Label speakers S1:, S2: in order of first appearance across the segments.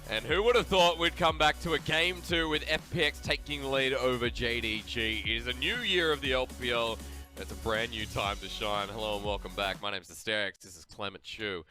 S1: And who would have thought we'd come back to a Game 2 with FPX taking the lead over JDG. It is a new year of the LPL. It's a brand new time to shine. Hello and welcome back. My name is Asterix. This is Clement Chu.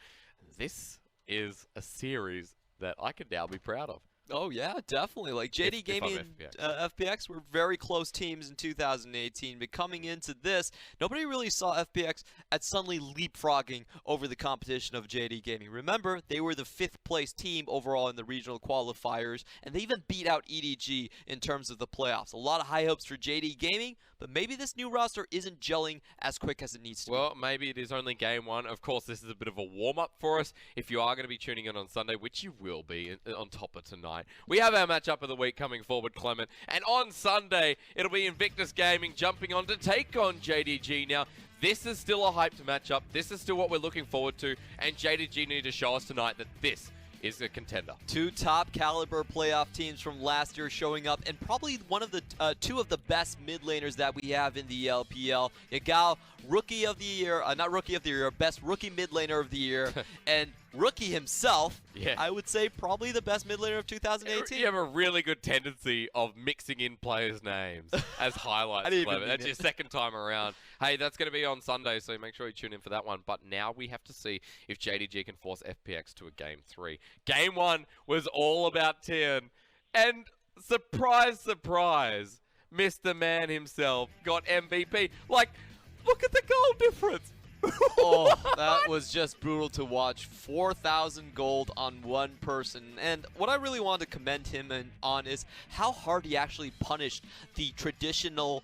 S1: This is a series that I can now be proud of.
S2: Oh yeah, definitely. Like JD Gaming and FPX were very close teams in 2018, but coming into this, nobody really saw FPX at suddenly leapfrogging over the competition of JD Gaming. Remember, they were the 5th place team overall in the regional qualifiers, and they even beat out EDG in terms of the playoffs. A lot of high hopes for JD Gaming, but maybe this new roster isn't gelling as quick as it needs to.
S1: Well, maybe it is only game 1. Of course, this is a bit of a warm-up for us. If you are going to be tuning in on Sunday, which you will be on top of tonight, we have our matchup of the week coming forward, Clement. And on Sunday, it'll be Invictus Gaming jumping on to take on JDG. Now, this is still a hyped matchup. This is still what we're looking forward to. And JDG need to show us tonight that this is a contender.
S2: 2 top caliber playoff teams from last year showing up, and probably one of the 2 of the best mid laners that we have in the LPL. Yagao, Rookie of the Year, not Rookie of the Year, best Rookie mid laner of the year, and Rookie himself, yeah. I would say probably the best mid laner of 2018.
S1: You have a really good tendency of mixing in players' names as highlights. That's your second time around. Hey, that's going to be on Sunday, so make sure you tune in for that one. But now we have to see if JDG can force FPX to a Game 3. Game 1 was all about Tien, and surprise, surprise, Mr. Man himself got MVP. Like, look at the goal difference.
S2: Oh, that was just brutal to watch. 4,000 gold on one person. And what I really wanted to commend him on is how hard he actually punished the traditional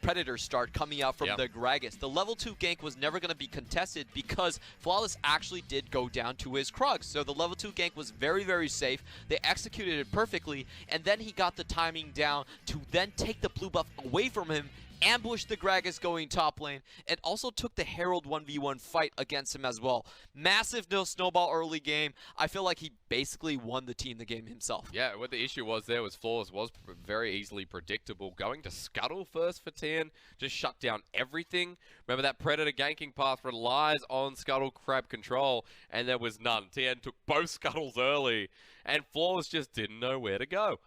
S2: Predator start coming out from the Gragas. The level 2 gank was never going to be contested because Flawless actually did go down to his Krugs. So the level 2 gank was very, very safe. They executed it perfectly, and then he got the timing down to then take the blue buff away from him, ambushed the Gragas going top lane, and also took the Herald 1v1 fight against him as well. Massive snowball early game. I feel like he basically won the game himself.
S1: Yeah, what the issue was there was Flawless was very easily predictable. Going to Scuttle first for Tien just shut down everything. Remember that Predator ganking path relies on Scuttle crab control, and there was none. Tien took both Scuttles early, and Flawless just didn't know where to go.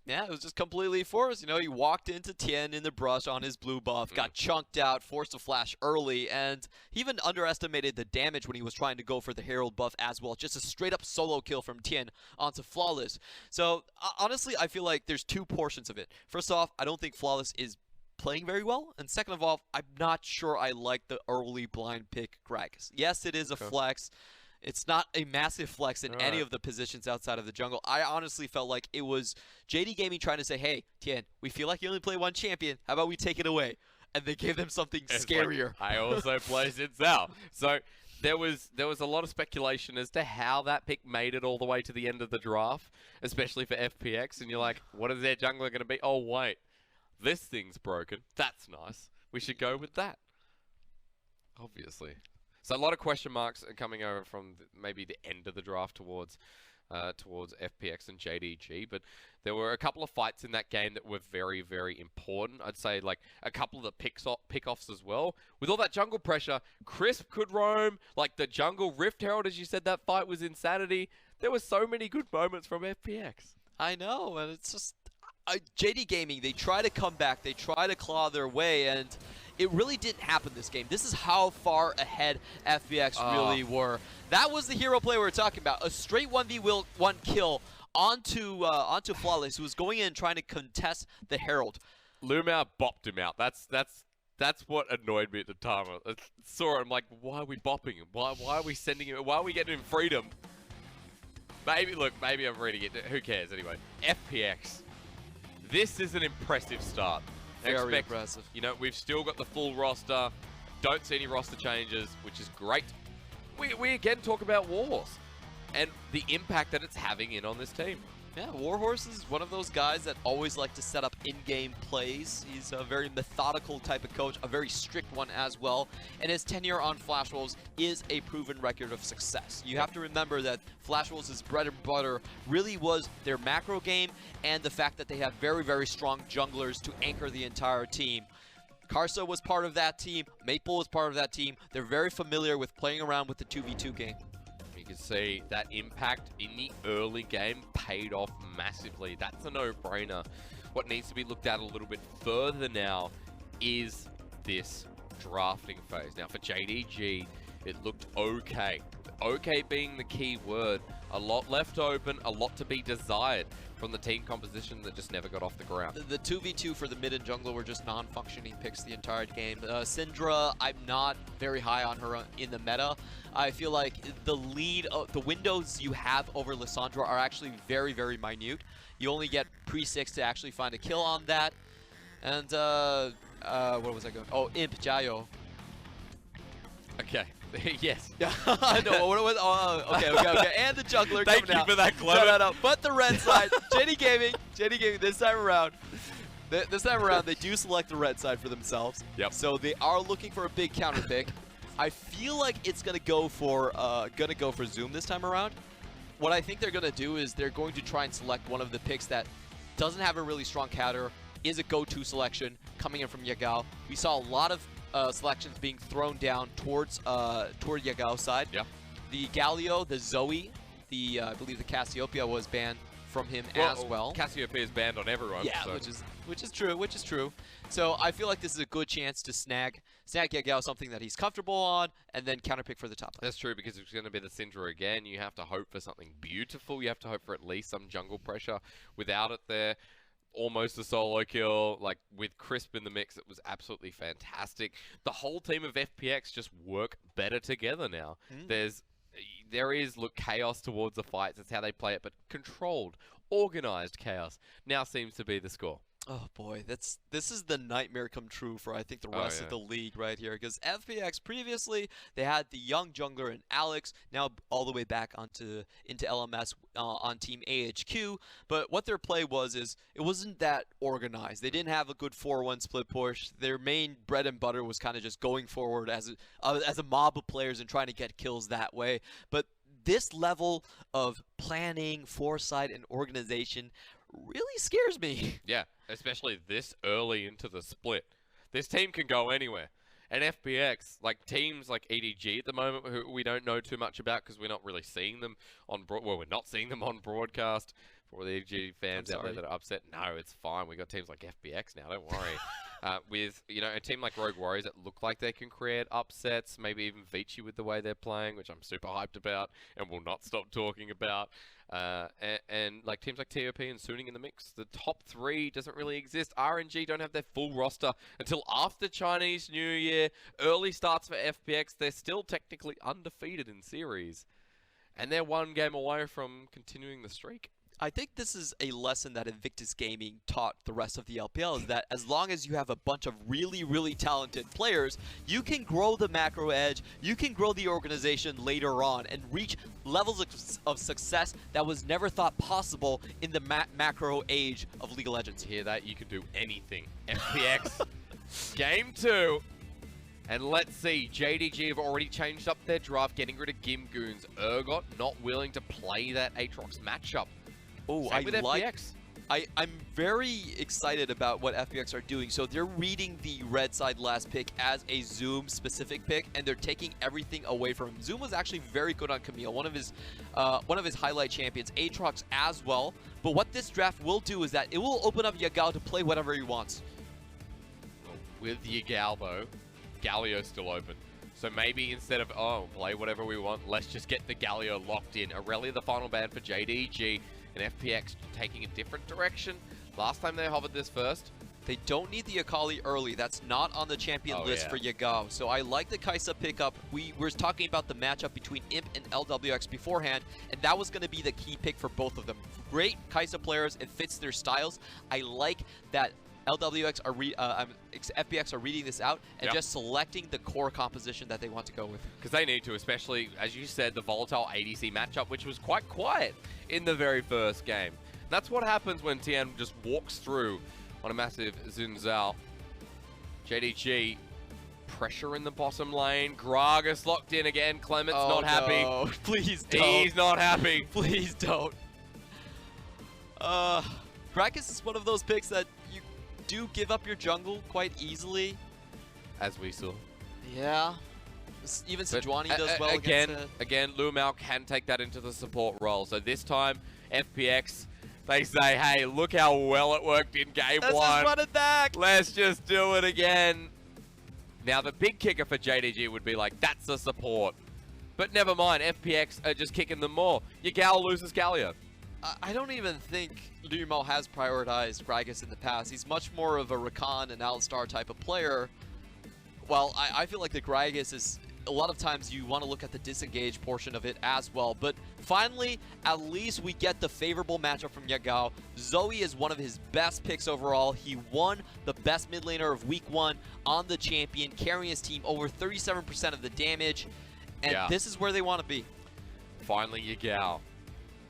S2: Yeah, it was just completely forced. You know, he walked into Tien in the brush on his blue buff, got chunked out, forced to flash early, and he even underestimated the damage when he was trying to go for the Herald buff as well. Just a straight-up solo kill from Tien onto Flawless. So, honestly, I feel like there's 2 portions of it. First off, I don't think Flawless is playing very well, and second of all, I'm not sure I like the early blind pick Gragas. Yes, it is a flex. It's not a massive flex in any of the positions outside of the jungle. I honestly felt like it was JD Gaming trying to say, hey, Tien, we feel like you only play one champion. How about we take it away? And they gave them something scarier.
S1: Like, I also play Sid Zhao. So there was a lot of speculation as to how that pick made it all the way to the end of the draft, especially for FPX. And you're like, what is their jungler going to be? Oh, wait, this thing's broken. That's nice. We should go with that. Obviously. So a lot of question marks are coming over from maybe the end of the draft towards FPX and JDG, but there were a couple of fights in that game that were very, very important. I'd say like a couple of the pick-offs as well. With all that jungle pressure, Crisp could roam, like the jungle Rift Herald, as you said, that fight was insanity. There were so many good moments from FPX.
S2: I know, and it's just JD Gaming, they try to come back, they try to claw their way, and it really didn't happen this game. This is how far ahead FPX really were. That was the hero play we were talking about. A straight 1v1 kill onto Flawless, who was going in and trying to contest the Herald.
S1: Lumao bopped him out. That's what annoyed me at the time. I saw it, I'm like, why are we bopping him? Why are we sending him? Why are we getting him freedom? Maybe I'm reading it. Who cares anyway? FPX. This is an impressive start.
S2: Very impressive.
S1: You know, we've still got the full roster. Don't see any roster changes, which is great. We again talk about Warhorse and the impact that it's having on this team.
S2: Yeah, Warhorse is one of those guys that always like to set up in-game plays. He's a very methodical type of coach, a very strict one as well. And his tenure on Flash Wolves is a proven record of success. You have to remember that Flash Wolves' bread and butter really was their macro game and the fact that they have very, very strong junglers to anchor the entire team. Karsa was part of that team. Maple was part of that team. They're very familiar with playing around with the 2v2 game.
S1: You could see that impact in the early game paid off massively. That's a no-brainer. What needs to be looked at a little bit further now is this drafting phase. Now for JDG, it looked okay. Okay being the key word. A lot left open, a lot to be desired from the team composition that just never got off the ground.
S2: The 2v2 for the mid and jungler were just non-functioning picks the entire game. Syndra, I'm not very high on her in the meta. I feel like the windows you have over Lissandra are actually very, very minute. You only get pre-6 to actually find a kill on that. And, what was I going? Oh, Imp, Jayo.
S1: Okay. Yes.
S2: No, what was? Oh, okay. And the jungler
S1: Thank
S2: coming
S1: you
S2: out.
S1: for that, Clement.
S2: No. But the red side, JD Gaming, this time around, they do select the red side for themselves.
S1: Yep.
S2: So they are looking for a big counter pick. I feel like it's gonna go for Zoom this time around. What I think they're gonna do is they're going to try and select one of the picks that doesn't have a really strong counter, is a go-to selection coming in from Yagao. We saw a lot of selections being thrown down toward Yagao's side.
S1: Yeah.
S2: The Galio, the Zoe, I believe the Cassiopeia was banned from him as well.
S1: Cassiopeia is banned on everyone.
S2: Yeah,
S1: so.
S2: which is true. So I feel like this is a good chance to snag Yagao something that he's comfortable on, and then counterpick for the top lane.
S1: That's true, because it's going to be the Syndra again. You have to hope for something beautiful. You have to hope for at least some jungle pressure. Without it there, almost a solo kill, like with Crisp in the mix, it was absolutely fantastic. The whole team of FPX just work better together now. There is chaos towards the fights. That's how they play it, but controlled, organized chaos now seems to be the score.
S2: Oh boy, this is the nightmare come true for I think the rest of the league right here, because FPX previously they had the young jungler and Alex, now all the way back into LMS on Team AHQ. But what their play is it wasn't that organized. They didn't have a good 4-1 split push. Their main bread and butter was kind of just going forward as a mob of players and trying to get kills that way. But this level of planning, foresight, and organization really scares me.
S1: Yeah, especially this early into the split. This team can go anywhere. And FPX, like teams like EDG at the moment, who we don't know too much about because we're not really seeing them on we're not seeing them on broadcast. For all the EDG fans out there that are upset, no, it's fine. We got teams like FPX now. Don't worry. With a team like Rogue Warriors that look like they can create upsets, maybe even Vici with the way they're playing, which I'm super hyped about and will not stop talking about. And like teams like TOP and Suning in the mix, the top 3 doesn't really exist. RNG don't have their full roster until after Chinese New Year. Early starts for FPX. They're still technically undefeated in series, and they're 1 game away from continuing the streak.
S2: I think this is a lesson that Invictus Gaming taught the rest of the LPL, is that as long as you have a bunch of really, really talented players, you can grow the macro edge, you can grow the organization later on, and reach levels of success that was never thought possible in the macro age of League of Legends.
S1: You hear that? You can do anything. FPX, Game 2. And let's see, JDG have already changed up their draft, getting rid of Gimgoons. Urgot not willing to play that Aatrox matchup.
S2: Oh, I'm very excited about what FPX are doing. So they're reading the red side last pick as a Zoom specific pick, and they're taking everything away from him. Zoom was actually very good on Camille, one of his highlight champions. Aatrox as well. But what this draft will do is that it will open up Yagao to play whatever he wants.
S1: With Yagao though, Galio's still open. So maybe instead of, play whatever we want, let's just get the Galio locked in. Aurelia, the final ban for JDG, and FPX taking a different direction. Last time they hovered this first.
S2: They don't need the Akali early. That's not on the champion list for Yagao. So I like the Kai'Sa pickup. We were talking about the matchup between Imp and LWX beforehand, and that was going to be the key pick for both of them. Great Kai'Sa players. It fits their styles. I like that FPX are reading this out and just selecting the core composition that they want to go with.
S1: Because they need to, especially, as you said, the volatile ADC matchup, which was quite quiet in the very first game. That's what happens when Tian just walks through on a massive Xin Zhao. JDG, pressure in the bottom lane. Gragas locked in again. Clement's not happy.
S2: Please don't.
S1: He's not happy.
S2: Please don't. Gragas is one of those picks that you do give up your jungle quite easily.
S1: As we saw.
S2: Yeah. Even
S1: But,
S2: Sejuani does well
S1: again,
S2: against it.
S1: Again, Lumao can take that into the support role. So this time, FPX, they say, hey, look how well it worked in game
S2: Let's
S1: one.
S2: just run it back.
S1: Let's just do it again. Now, the big kicker for JDG would be like, that's the support. But never mind, FPX are just kicking them more. Yagao loses Galio.
S2: I don't even think Lumao has prioritized Gragas in the past. He's much more of a Rakan and Alistar type of player. Well, I feel like the Gragas is, a lot of times you want to look at the disengage portion of it as well. But finally, at least we get the favorable matchup from Yagao. Zoe is one of his best picks overall. He won the best mid laner of week 1 on the champion, carrying his team over 37% of the damage. And this is where they want to be.
S1: Finally, Yagao.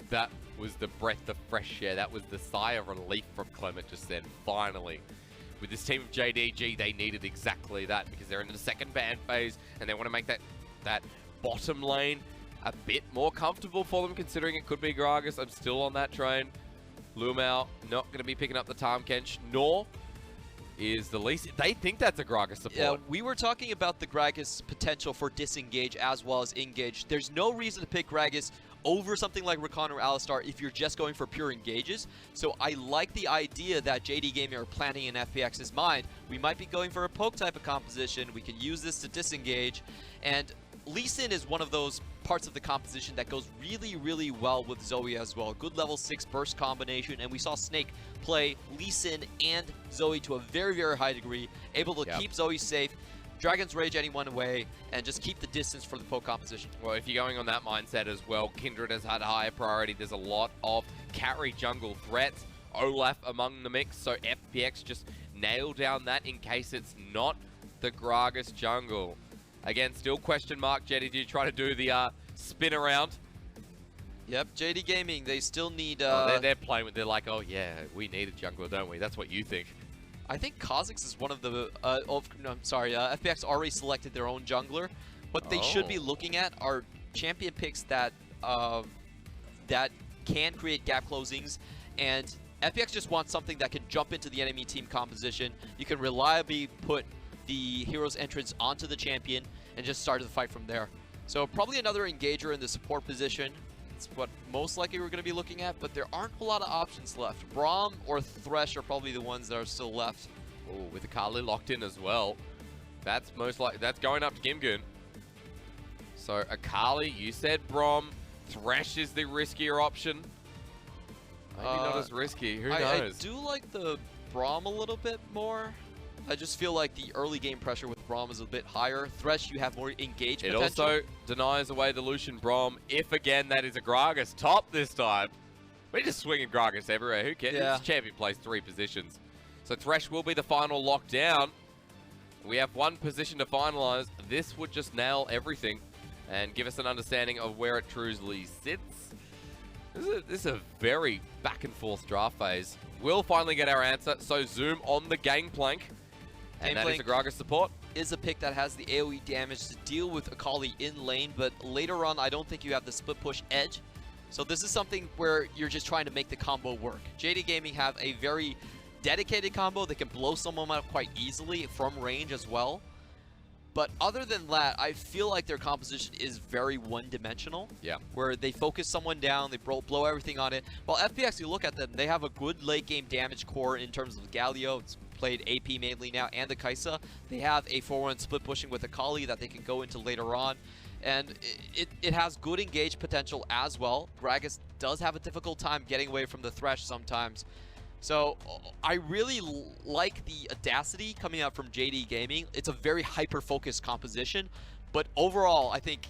S1: That was the breath of fresh air. That was the sigh of relief from Clement just then. Finally. With this team of JDG, they needed exactly that because they're in the second ban phase and they want to make that bottom lane a bit more comfortable for them, considering it could be Gragas. I'm still on that train. Lumao not going to be picking up the Tahm Kench, nor is the least. They think that's a Gragas support.
S2: Yeah, we were talking about the Gragas potential for disengage as well as engage. There's no reason to pick Gragas over something like Rakan or Alistar if you're just going for pure engages. So I like the idea that JD Gaming are planning in FPX's mind. We might be going for a poke type of composition. We can use this to disengage. And Lee Sin is one of those parts of the composition that goes really, really well with Zoe as well. Good level 6 burst combination, and we saw Snake play Lee Sin and Zoe to a very, very high degree, able to keep Zoe safe, Dragon's Rage anyone away, and just keep the distance for the poke composition.
S1: Well, if you're going on that mindset as well, Kindred has had higher priority. There's a lot of carry jungle threats. Olaf among the mix, so FPX just nail down that in case it's not the Gragas jungle. Again, still question mark. JDG trying to do the spin around.
S2: Yep, JD Gaming, they still need...
S1: they're playing with, they're like, oh yeah, we need a jungler, don't we? That's what you think.
S2: I think Kha'Zix is one of the... FPX already selected their own jungler. What they should be looking at are champion picks that that can create gap closings, and FPX just wants something that can jump into the enemy team composition. You can reliably put the hero's entrance onto the champion and just start the fight from there. So probably another engager in the support position. It's what most likely we're going to be looking at, but there aren't a lot of options left. Braum or Thresh are probably the ones that are still left.
S1: Oh, with Akali locked in as well. That's most likely, that's going up to Gimgun. So Akali, you said Braum. Thresh is the riskier option. Maybe not as risky, who knows?
S2: I do like the Braum a little bit more. I just feel like the early game pressure with Braum is a bit higher. Thresh, you have more engaged potential.
S1: It also denies away the Lucian Braum, if again that is a Gragas top this time. We're just swinging Gragas everywhere, who cares?
S2: Yeah.
S1: This champion plays 3 positions. So Thresh will be the final lockdown. We have 1 position to finalize. This would just nail everything and give us an understanding of where it truly sits. This is a very back and forth draft phase. We'll finally get our answer, so zoom on the gangplank. And that is a Gragas support.
S2: Is a pick that has the AoE damage to deal with Akali in lane, but later on I don't think you have the split push edge. So this is something where you're just trying to make the combo work. JD Gaming have a very dedicated combo that can blow someone up quite easily from range as well. But other than that, I feel like their composition is very one-dimensional.
S1: Yeah.
S2: Where they focus someone down, they blow everything on it. While FPX, you look at them, they have a good late-game damage core in terms of Galio. It's played AP mainly now, and the Kai'Sa. They have a 4-1 split pushing with Akali that they can go into later on. And it has good engage potential as well. Gragas does have a difficult time getting away from the Thresh sometimes. So I really like the audacity coming out from JD Gaming. It's a very hyper-focused composition, but overall, I think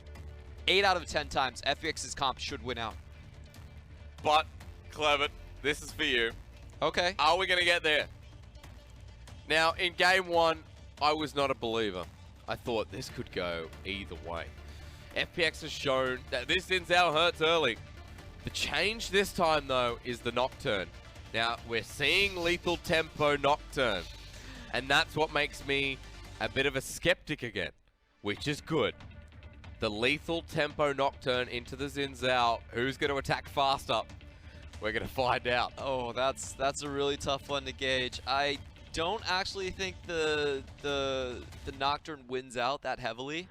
S2: 8 out of 10 times FPX's comp should win out.
S1: But, Clement, this is for you.
S2: Okay.
S1: Are we going to get there? Now, in game 1, I was not a believer. I thought this could go either way. FPX has shown that this Zinzao hurts early. The change this time, though, is the Nocturne. Now, we're seeing lethal tempo Nocturne, and that's what makes me a bit of a skeptic again, which is good. The lethal tempo Nocturne into the Zinzao. Who's going to attack faster? We're going to find out.
S2: Oh, that's a really tough one to gauge. I don't actually think the Nocturne wins out that heavily.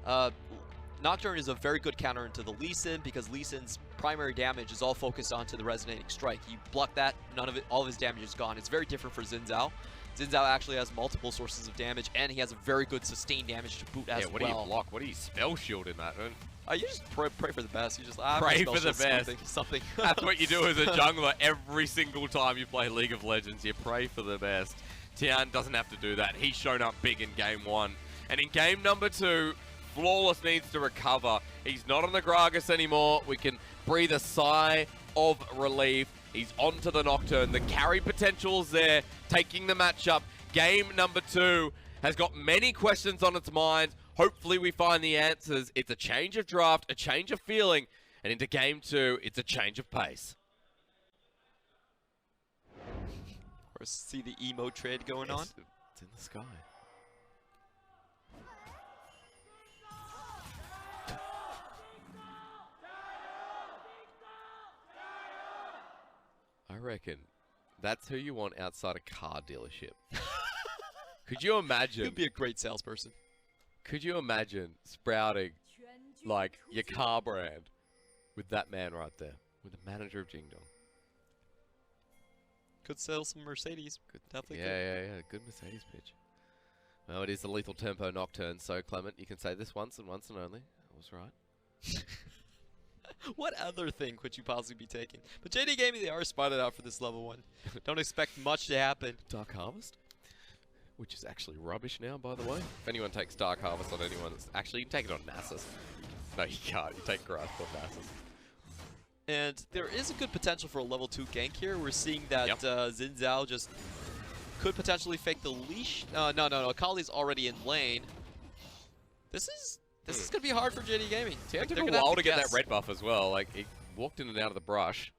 S2: Nocturne is a very good counter into the Lee Sin because Lee Sin's primary damage is all focused onto the resonating strike. You block that, none of it, all of his damage is gone. It's very different for Xin Zhao. Xin Zhao actually has multiple sources of damage, and he has a very good sustained damage to boot as well.
S1: What do you block? What do you spell shield in that?
S2: You just pray for the best. You just
S1: pray for the best.
S2: Something.
S1: That's what you do as a jungler every single time you play League of Legends. You pray for the best. Tian doesn't have to do that. He's shown up big in game 1. And in game number 2, Flawless needs to recover. He's not on the Gragas anymore. We can breathe a sigh of relief. He's onto the Nocturne. The carry potential's there, taking the matchup. Game number 2 has got many questions on its mind. Hopefully we find the answers. It's a change of draft, a change of feeling, and into game 2, it's a change of pace.
S2: Or see the emo trade going on?
S1: It's in the sky. I reckon that's who you want outside a car dealership. Could you imagine?
S2: He'd be a great salesperson.
S1: Could you imagine sprouting like your car brand with that man right there, with the manager of Jingdong?
S2: Could sell some Mercedes. Could definitely.
S1: Yeah. Good Mercedes pitch. Well, it is the lethal tempo Nocturne, so Clement, you can say this once and once and only. I was right.
S2: What other thing could you possibly be taking? But JD Gaming, they are spotted out for this level 1. Don't expect much to happen.
S1: Dark Harvest? Which is actually rubbish now, by the way. If anyone takes Dark Harvest on anyone, actually, you can take it on Nasus. No, you can't. You take Grasp on Nasus.
S2: And there is a good potential for a level 2 gank here. We're seeing that Xin Zhao just could potentially fake the leash. No. Akali's already in lane. This is going to be hard for JD Gaming.
S1: It took a while to get that red buff as well. Like, he walked in and out of the brush.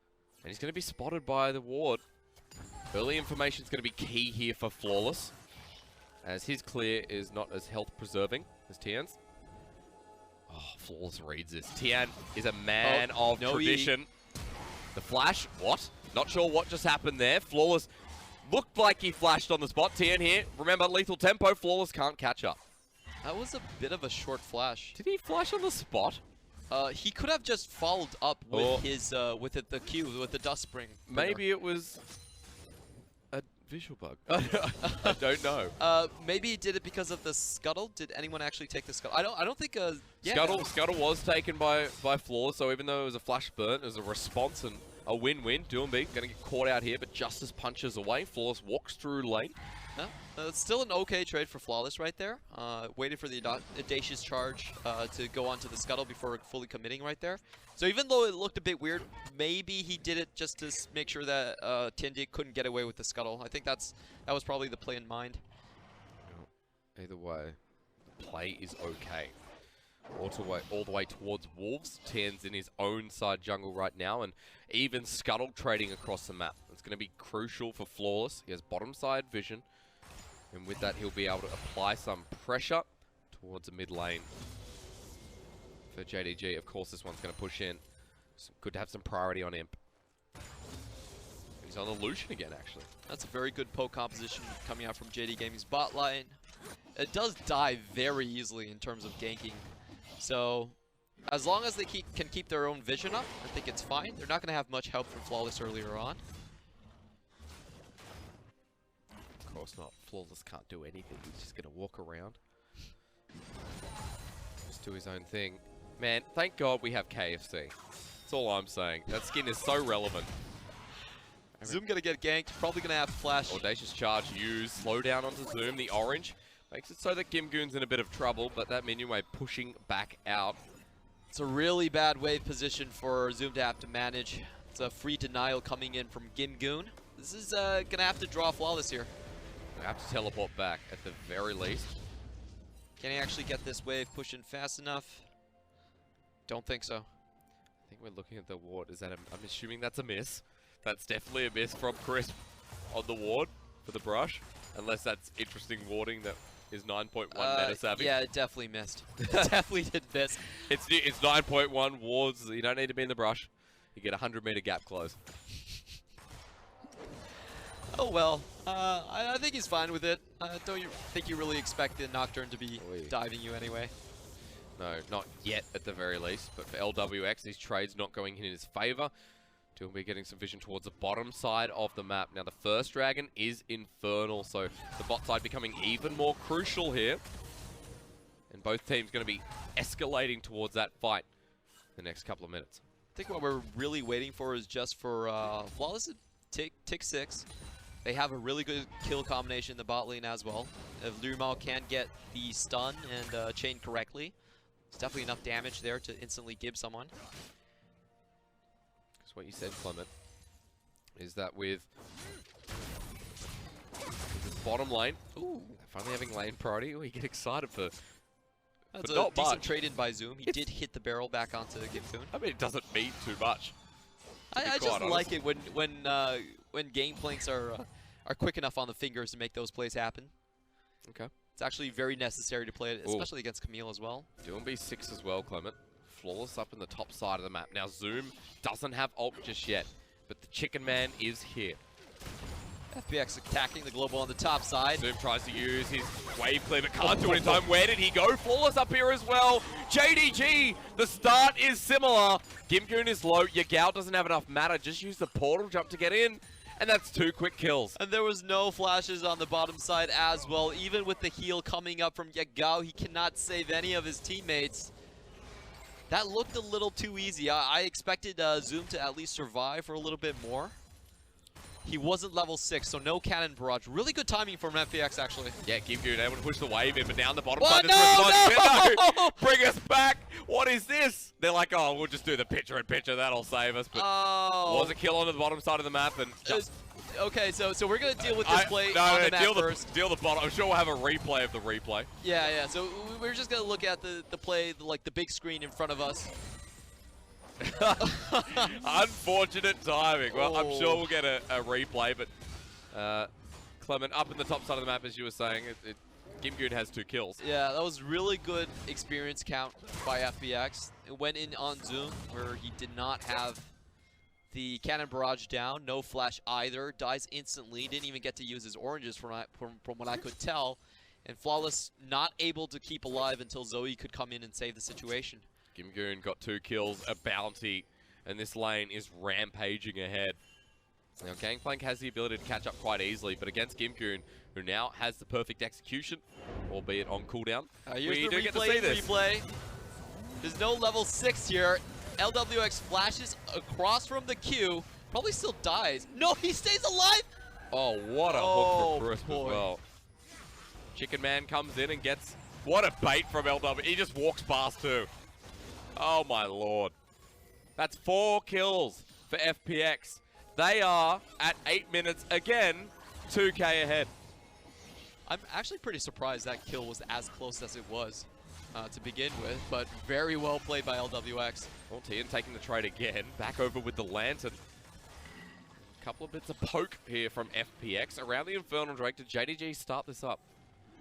S1: And he's going to be spotted by the ward. Early information is going to be key here for Flawless, as his clear is not as health preserving as Tian's. Oh, Flawless reads this. Tian is a man of tradition. The flash, what? Not sure what just happened there. Flawless looked like he flashed on the spot. Tian here, remember, lethal tempo. Flawless can't catch up.
S2: That was a bit of a short flash.
S1: Did he flash on the spot?
S2: He could have just followed up with his with the Q, with the dust spring.
S1: Maybe it was a visual bug. I don't know.
S2: Maybe he did it because of the scuttle. Did anyone actually take the scuttle? I don't think.
S1: Scuttle was taken by Flawless, so even though it was a flash burn, it was a response and a win-win. Doombeat gonna get caught out here, but Justice punches away. Flawless walks through lane.
S2: It's still an okay trade for Flawless right there. Waited for the audacious charge to go onto the scuttle before fully committing right there. So even though it looked a bit weird, maybe he did it just to make sure that Tiandi couldn't get away with the scuttle. I think that was probably the play in mind.
S1: Either way, the play is okay. All the way towards Wolves. Tian's in his own side jungle right now, and even Scuttle trading across the map. It's going to be crucial for Flawless. He has bottom side vision, and with that he'll be able to apply some pressure towards the mid lane for JDG. Of course, this one's going to push in. It's good to have some priority on Imp. He's on the Lucian again, actually.
S2: That's a very good poke composition coming out from JD Gaming's bot line. It does die very easily in terms of ganking. So, as long as they can keep their own vision up, I think it's fine. They're not going to have much help from Flawless earlier on.
S1: Of course not. Flawless can't do anything. He's just going to walk around. Just do his own thing. Man, thank God we have KFC. That's all I'm saying. That skin is so relevant.
S2: Zoom going to get ganked. Probably going to have to flash.
S1: Audacious charge used. Slow down onto Zoom. The orange makes it so that Gimgoon's in a bit of trouble, but that minion wave pushing back out.
S2: It's a really bad wave position for Zoom to have to manage. It's a free denial coming in from Gimgoon. This is going to have to draw Flawless here.
S1: They have to teleport back at the very least.
S2: Can he actually get this wave pushing fast enough? Don't think so.
S1: I think we're looking at the ward. Is that I'm assuming that's a miss. That's definitely a miss from Crisp on the ward for the brush. Unless that's interesting warding that is 9.1 meta savvy.
S2: Yeah, it definitely missed. It definitely did miss.
S1: It's 9.1 wards. You don't need to be in the brush. You get a 100-meter gap close.
S2: Oh well. I think he's fine with it. Don't you think you really expect the Nocturne to be diving you anyway?
S1: No, not yet at the very least. But for LWX, these trades not going in his favor. He'll be getting some vision towards the bottom side of the map. Now, the first dragon is Infernal, so the bot side becoming even more crucial here. And both teams going to be escalating towards that fight the next couple of minutes.
S2: I think what we're really waiting for is just for Flawless to tick 6. They have a really good kill combination in the bot lane as well. If Lurimal can get the stun and chain correctly, it's definitely enough damage there to instantly give someone.
S1: Because what you said, Clement, is that with this bottom lane, finally having lane priority, we get excited for.
S2: That's
S1: but
S2: a
S1: not
S2: decent
S1: much.
S2: trade in by Zoom. He did hit the barrel back onto Gimfoon.
S1: I mean, it doesn't mean too much.
S2: I just like it when game planks are quick enough on the fingers to make those plays happen.
S1: Okay.
S2: It's actually very necessary to play it, especially against Camille as well.
S1: Doing B6 as well, Clement. Flawless up in the top side of the map. Now, Zoom doesn't have ult just yet, but the Chicken Man is here.
S2: FPX attacking the global on the top side.
S1: Zoom tries to use his wave clear, but can't do it in time. Where did he go? Flawless up here as well. JDG, the start is similar. Gimgoon is low. Yagao doesn't have enough mana. Just use the portal jump to get in. And that's 2 quick kills.
S2: And there was no flashes on the bottom side as well. Even with the heal coming up from Yagao, he cannot save any of his teammates. That looked a little too easy. I expected Zoom to at least survive for a little bit more. He wasn't level 6, so no cannon barrage. Really good timing from FPX, actually.
S1: Yeah, Gimgoon able to push the wave in, but down the bottom
S2: What?
S1: side.
S2: No!
S1: Bring us back. What is this? They're like, oh, we'll just do the picture-in-picture. That'll save us. But was a kill onto the bottom side of the map. And just
S2: okay, so we're going to deal with this play on the map first.
S1: Deal the bottom. I'm sure we'll have a replay of the replay.
S2: Yeah. So we're just going to look at the play, like the big screen in front of us.
S1: Unfortunate timing. Well, I'm sure we'll get a replay, but Clement up in the top side of the map, as you were saying, Gimgoon has 2 kills.
S2: Yeah, that was really good experience count by FPX. It went in on Zoom, where he did not have the cannon barrage down, no flash either, dies instantly, didn't even get to use his oranges from what I could tell, and Flawless not able to keep alive until Zoe could come in and save the situation.
S1: Gimgoon got 2 kills, a bounty, and this lane is rampaging ahead. Now, Gangplank has the ability to catch up quite easily, but against Gimgoon, who now has the perfect execution, albeit on cooldown,
S2: here's
S1: we
S2: the
S1: do get to see this.
S2: replay. There's no level 6 here. LWX flashes across from the queue, probably still dies. No, he stays alive!
S1: Oh, what a hook from Crisp as well. Chicken Man comes in and gets, what a bait from LW. He just walks past too. Oh my lord. That's 4 kills for FPX. They are at 8 minutes again, 2K ahead.
S2: I'm actually pretty surprised that kill was as close as it was to begin with, but very well played by LWX.
S1: Well, Tian taking the trade again, back over with the Lantern. A couple of bits of poke here from FPX around the Infernal Drake. Did JDG start this up?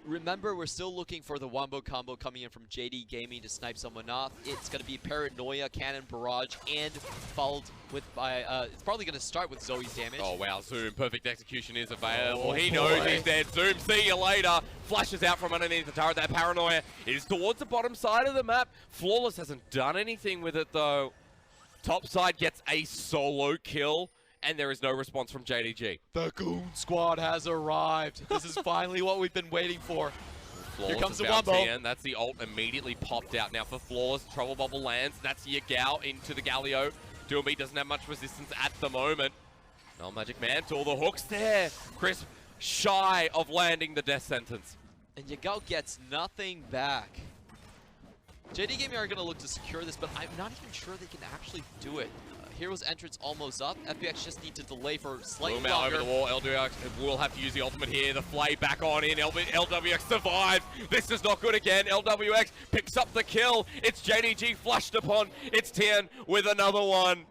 S2: Remember, we're still looking for the wombo combo coming in from JD Gaming to snipe someone off. It's going to be Paranoia, Cannon Barrage, and followed with by, it's probably going to start with Zoe's damage.
S1: Oh wow, Zoom, perfect execution is available. He knows he's dead. Zoom, see you later. Flashes out from underneath the turret. That Paranoia is towards the bottom side of the map. Flawless hasn't done anything with it though. Top side gets a solo kill. And there is no response from JDG.
S2: The Goon Squad has arrived. This is finally what we've been waiting for.
S1: Flawless. Here comes the wombo. That's the ult immediately popped out. Now for Flawless, Trouble Bubble lands. That's Yagao into the Galio. Duomi doesn't have much resistance at the moment. No Magic Mantle, the hook's there. Crisp shy of landing the death sentence.
S2: And Yagao gets nothing back. JD Gaming are going to look to secure this, but I'm not even sure they can actually do it. Hero's entrance almost up. FPX just need to delay for slightly longer.
S1: Over the wall. LWX will have to use the ultimate here. The flay back on in. LWX survives. This is not good again. LWX picks up the kill. It's JDG flushed upon. It's Tian with another one.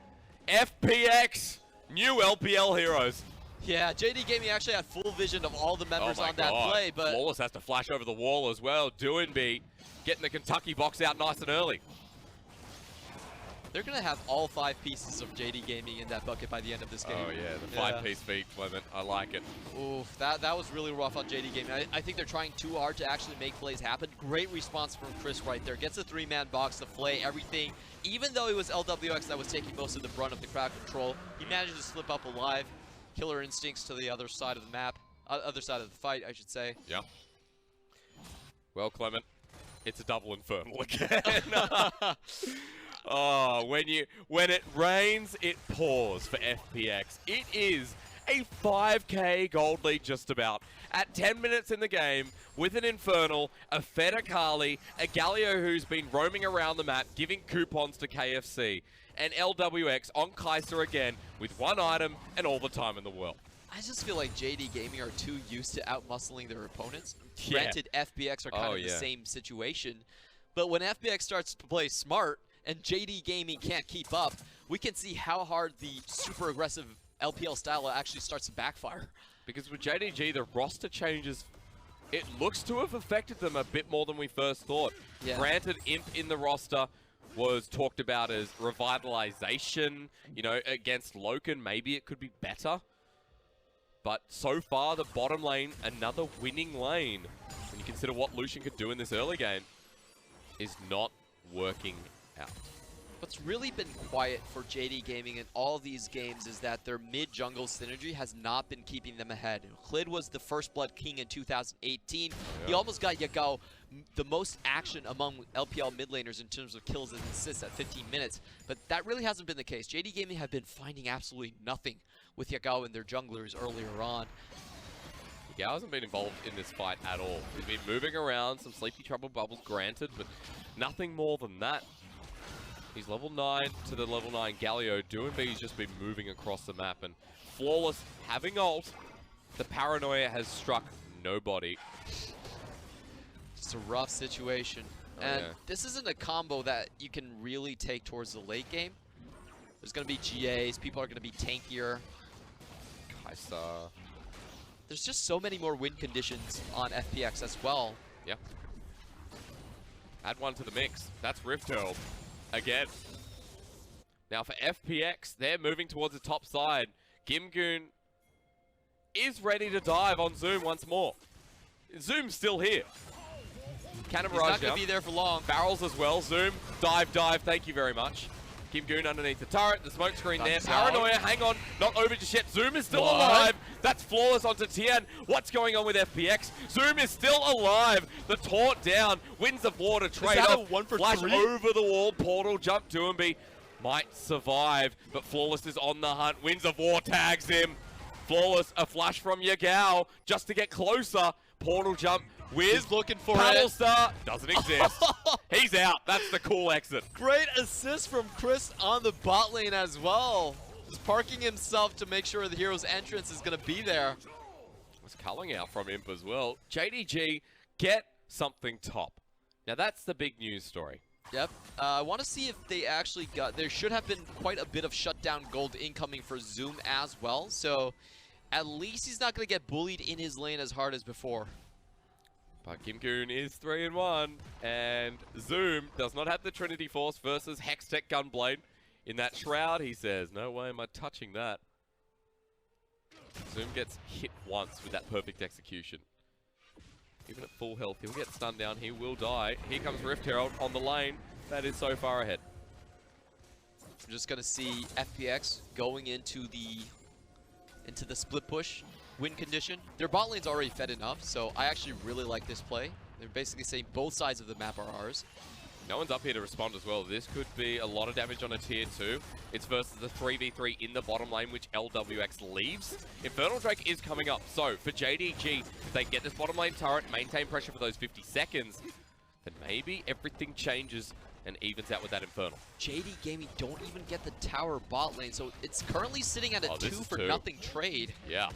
S1: FPX, new LPL heroes.
S2: Yeah, JD Gaming actually had full vision of all the members on that play, but
S1: Flawless has to flash over the wall as well. Doinby getting the Kentucky box out nice and early.
S2: They're going to have all 5 pieces of JD Gaming in that bucket by the end of this game.
S1: Oh yeah, the 5-piece feed, Clement. I like it.
S2: Oof, that was really rough on JD Gaming. I think they're trying too hard to actually make plays happen. Great response from Chris right there. Gets a 3-man box to flay everything. Even though it was LWX that was taking most of the brunt of the crowd control, he managed to slip up alive. Killer instincts to the other side of the map. Other side of the fight, I should say.
S1: Yeah. Well, Clement, it's a double infernal again. Oh, when it rains, it pours for FPX. It is a 5k gold lead just about. At 10 minutes in the game, with an Infernal, a Fed Akali, a Galio who's been roaming around the map, giving coupons to KFC, and LWX on Kaiser again, with 1 item and all the time in the world.
S2: I just feel like JD Gaming are too used to out-muscling their opponents.
S1: Yeah.
S2: Granted, FPX are kind of the same situation, but when FPX starts to play smart, and JD Gaming can't keep up, we can see how hard the super aggressive LPL style actually starts to backfire.
S1: Because with JDG, the roster changes, it looks to have affected them a bit more than we first thought.
S2: Yeah.
S1: Granted, Imp in the roster was talked about as revitalization, you know, against Loken, maybe it could be better. But so far, the bottom lane, another winning lane, when you consider what Lucian could do in this early game, is not working out.
S2: What's really been quiet for JD Gaming in all these games is that their mid-jungle synergy has not been keeping them ahead. Klid was the first blood king in 2018. He almost got Yagao the most action among LPL mid laners in terms of kills and assists at 15 minutes, but that really hasn't been the case. JD Gaming have been finding absolutely nothing with Yagao and their junglers earlier on.
S1: Yagao hasn't been involved in this fight at all. He's been moving around, some sleepy trouble bubbles granted, but nothing more than that. He's level 9 to the level 9 Galio. Doinb's just been moving across the map, and Flawless having ult, the paranoia has struck nobody.
S2: It's a rough situation. And this isn't a combo that you can really take towards the late game. There's going to be GAs, people are going to be tankier.
S1: Kaiser.
S2: There's just so many more win conditions on FPX as well.
S1: Yeah. Add one to the mix. That's Rift Herald. Again. Now for FPX, they're moving towards the top side. Gimgoon is ready to dive on Zoom once more. Zoom's still here. Cannon barrage
S2: He's not going to be there for long.
S1: Barrels as well. Zoom, dive, thank you very much. Gimgoon underneath the turret, the smoke screen there. Paranoia, hang on, not over just yet. Zoom is still alive. That's Flawless onto Tian. What's going on with FPX? Zoom is still alive. The taunt down, Winds of War to trade off. Flash over the wall, portal jump. Doinb might survive, but Flawless is on the hunt. Winds of War tags him. Flawless, a flash from Yagao just to get closer. Portal jump. Wiz
S2: looking for
S1: Paddle Star doesn't exist. He's out. That's the cool exit.
S2: Great assist from Chris on the bot lane as well. Just parking himself to make sure the hero's entrance is going to be there.
S1: Was culling out from Imp as well. JDG, get something top. Now that's the big news story.
S2: Yep. I want to see if they actually got... There should have been quite a bit of shutdown gold incoming for Zoom as well. So at least he's not going to get bullied in his lane as hard as before.
S1: But Gimgoon is 3-1, and Zoom does not have the Trinity Force versus Hextech Gunblade. In that Shroud, he says, no way am I touching that. Zoom gets hit once with that perfect execution. Even at full health, he'll get stunned down, he will die. Here comes Rift Herald on the lane. That is so far ahead.
S2: I'm just going to see FPX going into the split push win condition. Their bot lane's already fed enough, so I actually really like this play. They're basically saying both sides of the map are ours.
S1: No one's up here to respond as well. This could be a lot of damage on a tier 2. It's versus the 3v3 in the bottom lane, which LWX leaves. Infernal Drake is coming up. So for JDG, if they get this bottom lane turret, maintain pressure for those 50 seconds, then maybe everything changes and evens out with that Infernal.
S2: JD Gaming don't even get the tower bot lane, so it's currently sitting at a 2-for-nothing trade.
S1: Yeah.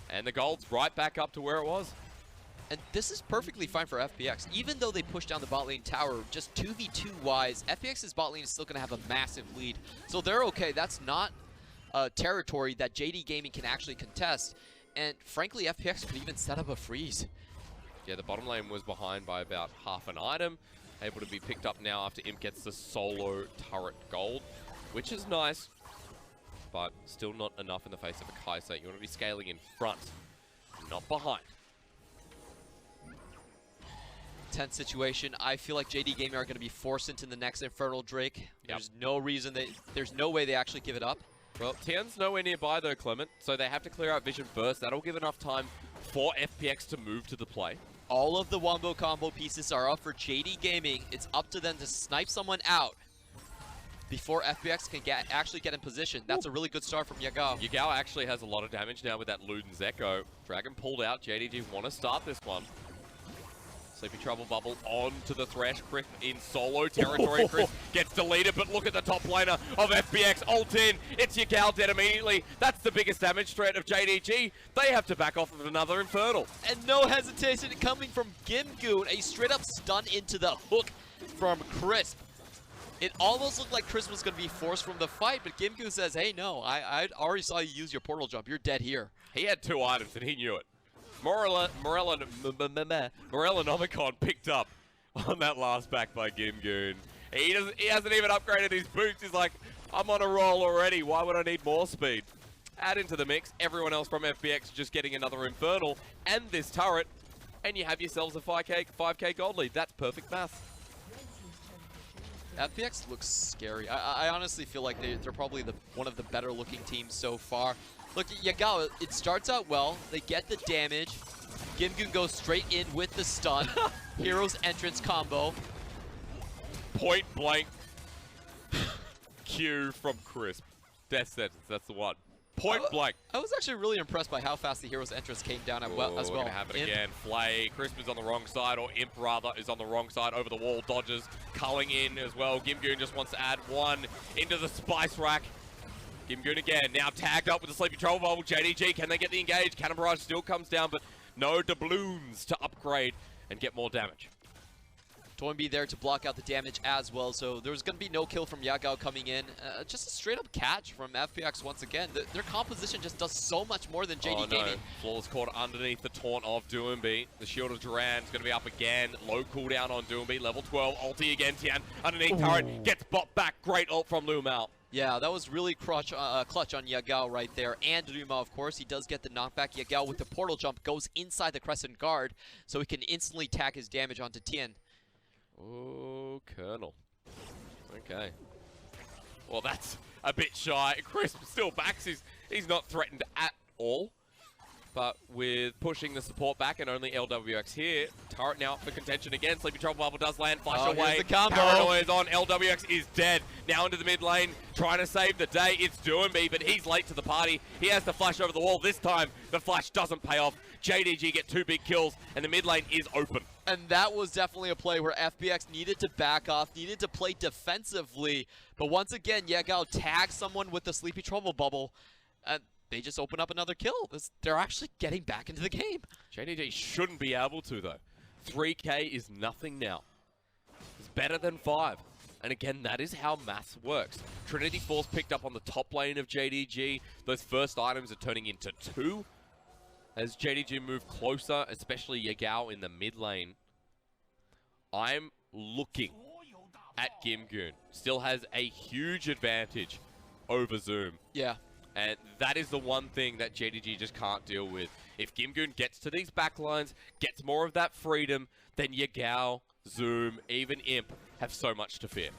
S1: And the gold's right back up to where it was.
S2: And this is perfectly fine for FPX. Even though they push down the bot lane tower, just 2v2-wise, FPX's bot lane is still going to have a massive lead. So they're okay. That's not territory that JD Gaming can actually contest. And frankly, FPX could even set up a freeze.
S1: Yeah, the bottom lane was behind by about half an item. able to be picked up now after Imp gets the solo turret gold, which is nice, but still not enough in the face of a Kai'Sa. You want to be scaling in front, not behind.
S2: Tense situation. I feel like JD Gaming are going to be forced into the next Infernal Drake. There's no reason there's no way they actually give it up.
S1: Well, Tian's nowhere nearby though, Clement, so they have to clear out vision first. That'll give enough time for FPX to move to the play.
S2: All of the wombo combo pieces are up for JD Gaming. It's up to them to snipe someone out before FPX can actually get in position. That's a really good start from Yagao.
S1: Yagao actually has a lot of damage now with that Luden's Echo. Dragon pulled out. JDG want to start this one. Sleepy Trouble Bubble onto the Thresh. Crisp in solo territory. Crisp gets deleted, but look at the top laner of FPX. Ult in. It's Yagao dead immediately. That's the biggest damage threat of JDG. They have to back off of another Infernal.
S2: And no hesitation coming from Gimgoon. A straight up stun into the hook from Crisp. It almost looked like Crisp was going to be forced from the fight, but Gimgoon says, hey, no, I already saw you use your portal jump. You're dead here.
S1: He had 2 items and he knew it. Morellanomicon picked up on that last back by Gimgoon. He hasn't even upgraded his boots. He's like, I'm on a roll already. Why would I need more speed? Add into the mix everyone else from FPX just getting another Infernal and this turret, and you have yourselves a 5k gold lead. That's perfect math.
S2: FPX looks scary. I honestly feel like they're probably one of the better looking teams so far. Look, Yagao, it starts out well. They get the damage. Gimgoon goes straight in with the stun. Hero's entrance combo.
S1: Point blank. Q from Crisp. Death sentence, that's the one. Point blank.
S2: I was actually really impressed by how fast the hero's entrance came down as well.
S1: Gonna happen again. Flay, Crisp is on the wrong side, or Imp rather is on the wrong side, over the wall, dodges, culling in as well. Gimgoon just wants to add one into the spice rack. Gimgoon again, now tagged up with the Sleepy Trouble Bubble. JDG, can they get the engage? Cannon Barrage still comes down, but no doubloons to upgrade and get more damage.
S2: Toynbee there to block out the damage as well, so there's going to be no kill from Yagao coming in. Just a straight-up catch from FPX once again. Their composition just does so much more than JD Gaming.
S1: Flawless caught underneath the taunt of Doomby. The shield of Duran's going to be up again. Low cooldown on Doomby. Level 12. Ulti again. Tian underneath turret. Gets bopped back. Great ult from Lumao.
S2: Yeah, that was really clutch on Yagao right there. And Ruma, of course, he does get the knockback. Yagao with the portal jump goes inside the Crescent Guard, so he can instantly tack his damage onto Tian.
S1: Oh, Colonel. Okay. Well, that's a bit shy. Crisp still backs. He's not threatened at all. But with pushing the support back and only LWX here, turret now up for contention again. Sleepy Trouble Bubble does land, flash away.
S2: The combo.
S1: Paranoia is on. LWX is dead. Now into the mid lane, trying to save the day. It's Doomby, but he's late to the party. He has to flash over the wall. This time, the flash doesn't pay off. JDG get 2 big kills, and the mid lane is open.
S2: And that was definitely a play where FPX needed to back off, needed to play defensively. But once again, Yagao tags someone with the Sleepy Trouble Bubble, and they just open up another kill. They're actually getting back into the game.
S1: JDG shouldn't be able to, though. 3k is nothing now. It's better than 5. And again, that is how maths works. Trinity Force picked up on the top lane of JDG. Those first items are turning into 2. As JDG move closer, especially Yagao in the mid lane, I'm looking at Gimgoon. Still has a huge advantage over Zoom.
S2: Yeah.
S1: And that is the one thing that JDG just can't deal with. If Gimgoon gets to these backlines, gets more of that freedom, then Yagao, Zoom, even Imp have so much to fear.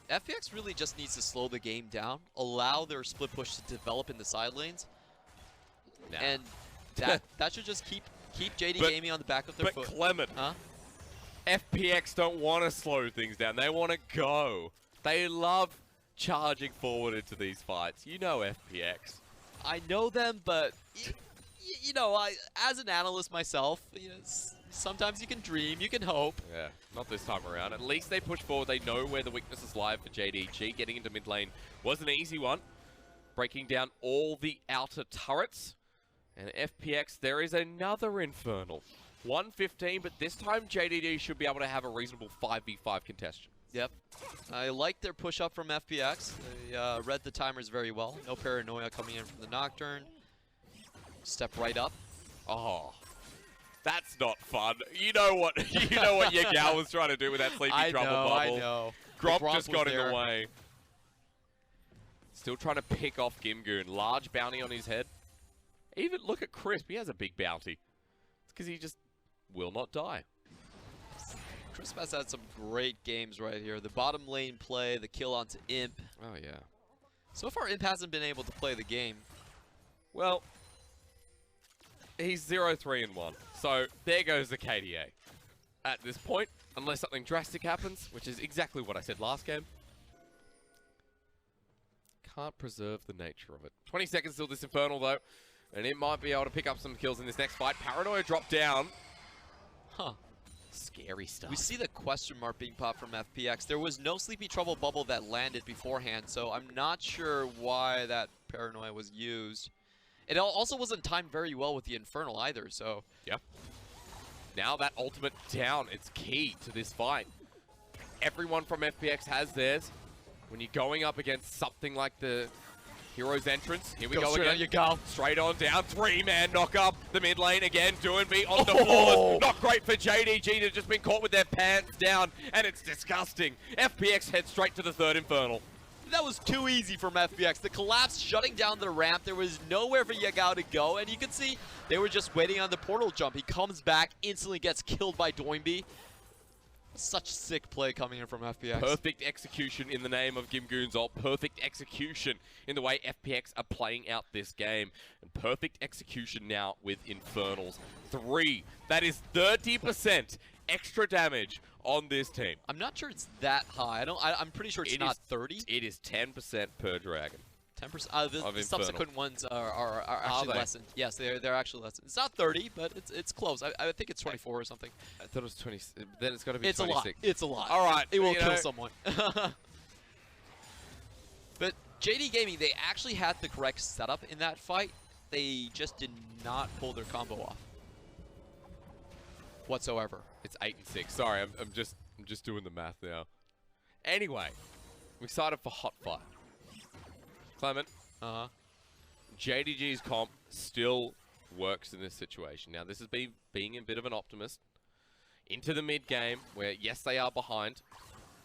S2: FPX really just needs to slow the game down, allow their split push to develop in the side lanes, and that should just keep JD Gaming on the back of their foot.
S1: But Clement, FPX don't want to slow things down. They want to go. They love charging forward into these fights. You know FPX.
S2: I know them, but you know, as an analyst myself, sometimes you can dream, you can hope.
S1: Yeah, not this time around. At least they push forward. They know where the weaknesses lie for JDG. Getting into mid lane was an easy one. Breaking down all the outer turrets. And FPX, there is another Infernal. 115, but this time JDG should be able to have a reasonable 5v5 contestation.
S2: Yep. I like their push up from FPX. They read the timers very well. No paranoia coming in from the Nocturne. Step right up.
S1: Oh. That's not fun. You know what Yagao was trying to do with that sleepy trouble bubble.
S2: I know.
S1: Gromp just got in
S2: there.
S1: the way. Still trying to pick off Gimgoon. Large bounty on his head. Even look at Crisp. He has a big bounty. It's because he just will not die.
S2: Crisp has had some great games right here. The bottom lane play, the kill onto Imp.
S1: Oh, yeah.
S2: So far, Imp hasn't been able to play the game.
S1: Well, he's 0-3-1. So there goes the KDA. At this point, unless something drastic happens, which is exactly what I said last game, can't preserve the nature of it. 20 seconds till this Infernal, though, and it might be able to pick up some kills in this next fight. Paranoia dropped down.
S2: Huh.
S1: Scary stuff.
S2: We see the question mark being popped from FPX. There was no Sleepy Trouble bubble that landed beforehand, so I'm not sure why that Paranoia was used. It also wasn't timed very well with the Infernal either, so...
S1: Yeah. Now that ultimate down, it's key to this fight. Everyone from FPX has theirs. When you're going up against something like the Hero's Entrance, here we go again.
S2: You go.
S1: Straight on down, 3-man knock up. The mid lane again, doing me on the floor. Not great for JDG to just been caught with their pants down, and it's disgusting. FPX heads straight to the third Infernal.
S2: That was too easy from FPX. The collapse shutting down the ramp. There was nowhere for Yagao to go, and you can see they were just waiting on the portal jump. He comes back, instantly gets killed by Doinby. Such sick play coming in from FPX.
S1: Perfect execution in the name of Gimgoon's ult. Perfect execution in the way FPX are playing out this game. And perfect execution now with Infernals. 3. That is 30% extra damage on this team.
S2: I'm not sure it's that high. I'm pretty sure it's not 30.
S1: It is 10% per dragon.
S2: 10%. The subsequent ones are actually lessened. Yes, they're actually lessened. It's not 30, but it's close. I think it's 24 or something.
S1: I thought it was 20. Then it's got to be
S2: it's
S1: 26.
S2: It's a lot.
S1: All right.
S2: It will kill someone. But JD Gaming, they actually had the correct setup in that fight. They just did not pull their combo off whatsoever.
S1: It's 8 and 6. Sorry, I'm just doing the math now. Anyway, I'm excited for Hot Fight. Clement, JDG's comp still works in this situation. Now, this is being a bit of an optimist. Into the mid game, where, yes, they are behind.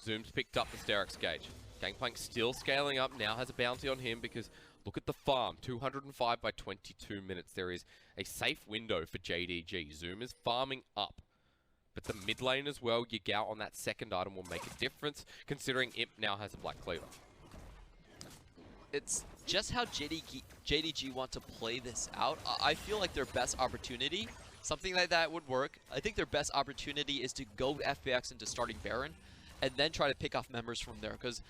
S1: Zoom's picked up the Sterak's gauge. Gangplank still scaling up, now has a bounty on him because look at the farm. 205 by 22 minutes. There is a safe window for JDG. Zoom is farming up. But the mid lane as well, Yagao on that second item will make a difference, considering Imp now has a Black Cleaver.
S2: It's just how JDG want to play this out. I feel like their best opportunity, something like that would work. I think their best opportunity is to go FPX into starting Baron and then try to pick off members from there, because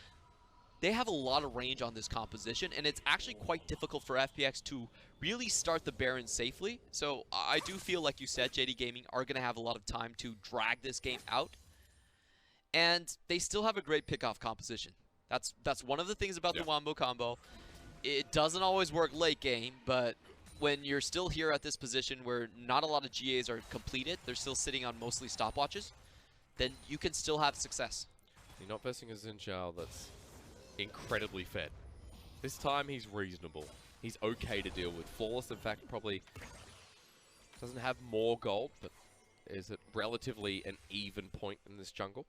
S2: they have a lot of range on this composition, and it's actually quite difficult for FPX to really start the Baron safely. So I do feel, like you said, JD Gaming are going to have a lot of time to drag this game out, and they still have a great pickoff composition. That's one of the things about the Wombo combo. It doesn't always work late game, but when you're still here at this position where not a lot of GAs are completed, they're still sitting on mostly stopwatches, then you can still have success.
S1: You're not versing a Xin Zhao that's incredibly fed. This time he's reasonable. He's okay to deal with. Flawless, in fact, probably doesn't have more gold, but is it relatively an even point in this jungle?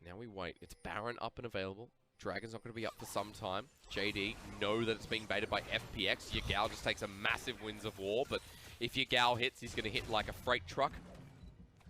S1: Now we wait. It's Baron up and available. Dragon's not going to be up for some time. JD know that it's being baited by FPX. Yagao just takes a massive Winds of War, but if Yagao hits, he's going to hit like a freight truck.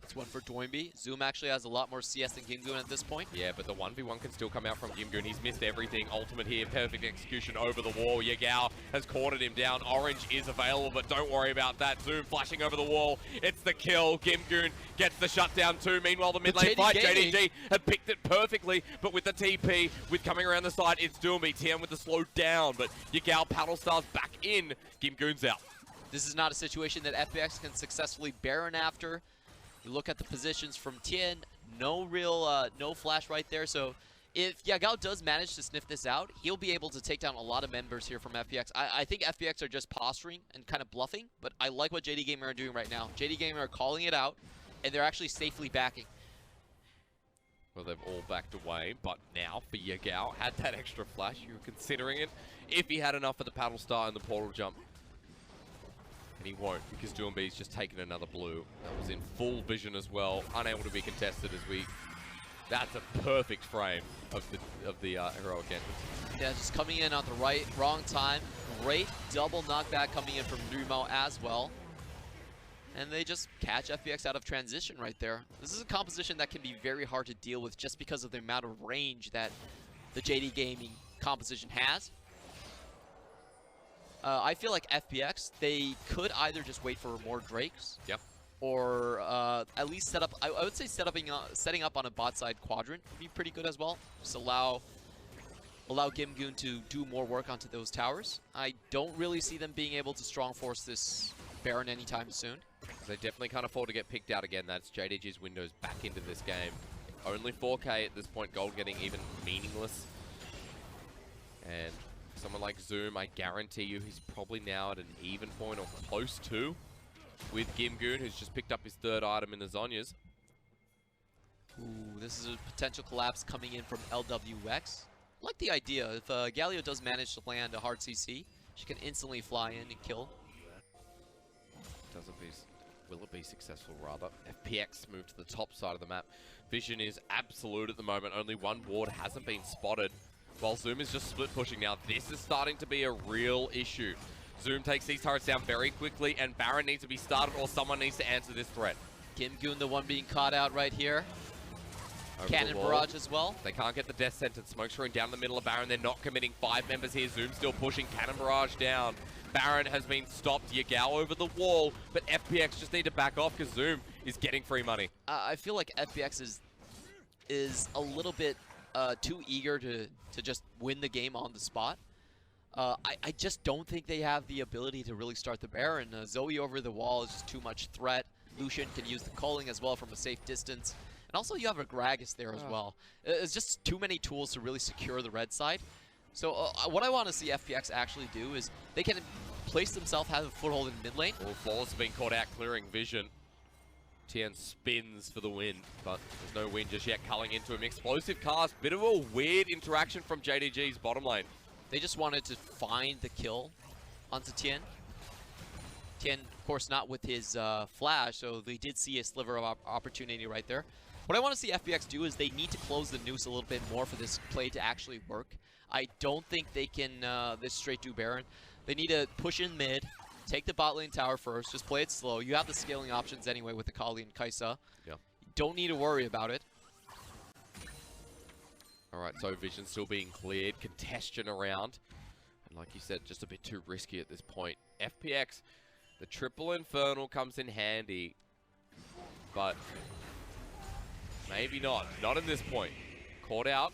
S2: It's one for Doinby. Zoom actually has a lot more CS than Gimgoon at this point.
S1: Yeah, but the 1v1 can still come out from Gimgoon. He's missed everything. Ultimate here, perfect execution over the wall. Yagao has cornered him down. Orange is available, but don't worry about that. Zoom flashing over the wall. It's the kill. Gimgoon gets the shutdown too. Meanwhile, the mid lane fight, JDG had picked it perfectly, but with the TP, with coming around the side, it's Doinby. TM with the slow down, but Yagao paddle stars back in. Gimgoon's out.
S2: This is not a situation that FPX can successfully Baron after. You look at the positions from Tien, no flash right there. So if Yagao does manage to sniff this out, he'll be able to take down a lot of members here from FPX. I think FPX are just posturing and kind of bluffing, but I like what JD Gamer are doing right now. JD Gamer are calling it out, and they're actually safely backing.
S1: Well, they've all backed away, but now for Yagao, had that extra flash, you were considering it. If he had enough for the paddle star and the portal jump. And he won't, because Doombee's just taken another blue. That was in full vision as well, unable to be contested as we... That's a perfect frame of the heroic entrance.
S2: Yeah, just coming in at the wrong time. Great double knockback coming in from Numo as well. And they just catch FPX out of transition right there. This is a composition that can be very hard to deal with just because of the amount of range that the JD Gaming composition has. I feel like FPX, they could either just wait for more Drakes.
S1: Yep.
S2: Or at least set up, I would say setting up on a bot side quadrant would be pretty good as well. Just allow Gimgoon to do more work onto those towers. I don't really see them being able to strong force this Baron anytime soon.
S1: They definitely can't afford to get picked out again. That's JDG's windows back into this game. Only 4K at this point, gold getting even meaningless. And someone like Zoom, I guarantee you he's probably now at an even point or close to with Gimgoon, who's just picked up his third item in the Zhonya's.
S2: Ooh, this is a potential collapse coming in from LWX. I like the idea. If Galio does manage to land a hard CC, she can instantly fly in and kill.
S1: Will it be successful, rather? FPX moved to the top side of the map. Vision is absolute at the moment. Only one ward hasn't been spotted, while Zoom is just split pushing. Now, this is starting to be a real issue. Zoom takes these turrets down very quickly, and Baron needs to be started, or someone needs to answer this threat.
S2: Gimgoon, the one being caught out right here.
S1: Over
S2: Cannon barrage as well.
S1: They can't get the death sentence. Smoke screen down the middle of Baron. They're not committing 5 members here. Zoom still pushing. Cannon barrage down. Baron has been stopped. Yagao over the wall, but FPX just need to back off because Zoom is getting free money.
S2: I feel like FPX is a little bit too eager to just win the game on the spot. I just don't think they have the ability to really start the Baron. Zoe over the wall is just too much threat. Lucian can use the culling as well from a safe distance. And also you have a Gragas there as well. It's just too many tools to really secure the red side. So what I want to see FPX actually do is they can place themselves, have a foothold in mid lane.
S1: Well, Flawless has been caught out, clearing vision. Tien spins for the win, but there's no win just yet. Culling into him. Explosive cast. Bit of a weird interaction from JDG's bottom lane.
S2: They just wanted to find the kill onto Tien. Tien, of course, not with his flash, so they did see a sliver of opportunity right there. What I want to see FPX do is they need to close the noose a little bit more for this play to actually work. I don't think they can this straight do Baron. They need to push in mid, take the bot lane tower first, just play it slow. You have the scaling options anyway with the Kali and Kai'Sa.
S1: Yeah.
S2: You don't need to worry about it.
S1: Alright, so Vision still being cleared, congestion around. And like you said, just a bit too risky at this point. FPX, the triple Infernal comes in handy, but maybe not. Not in this point. Caught out.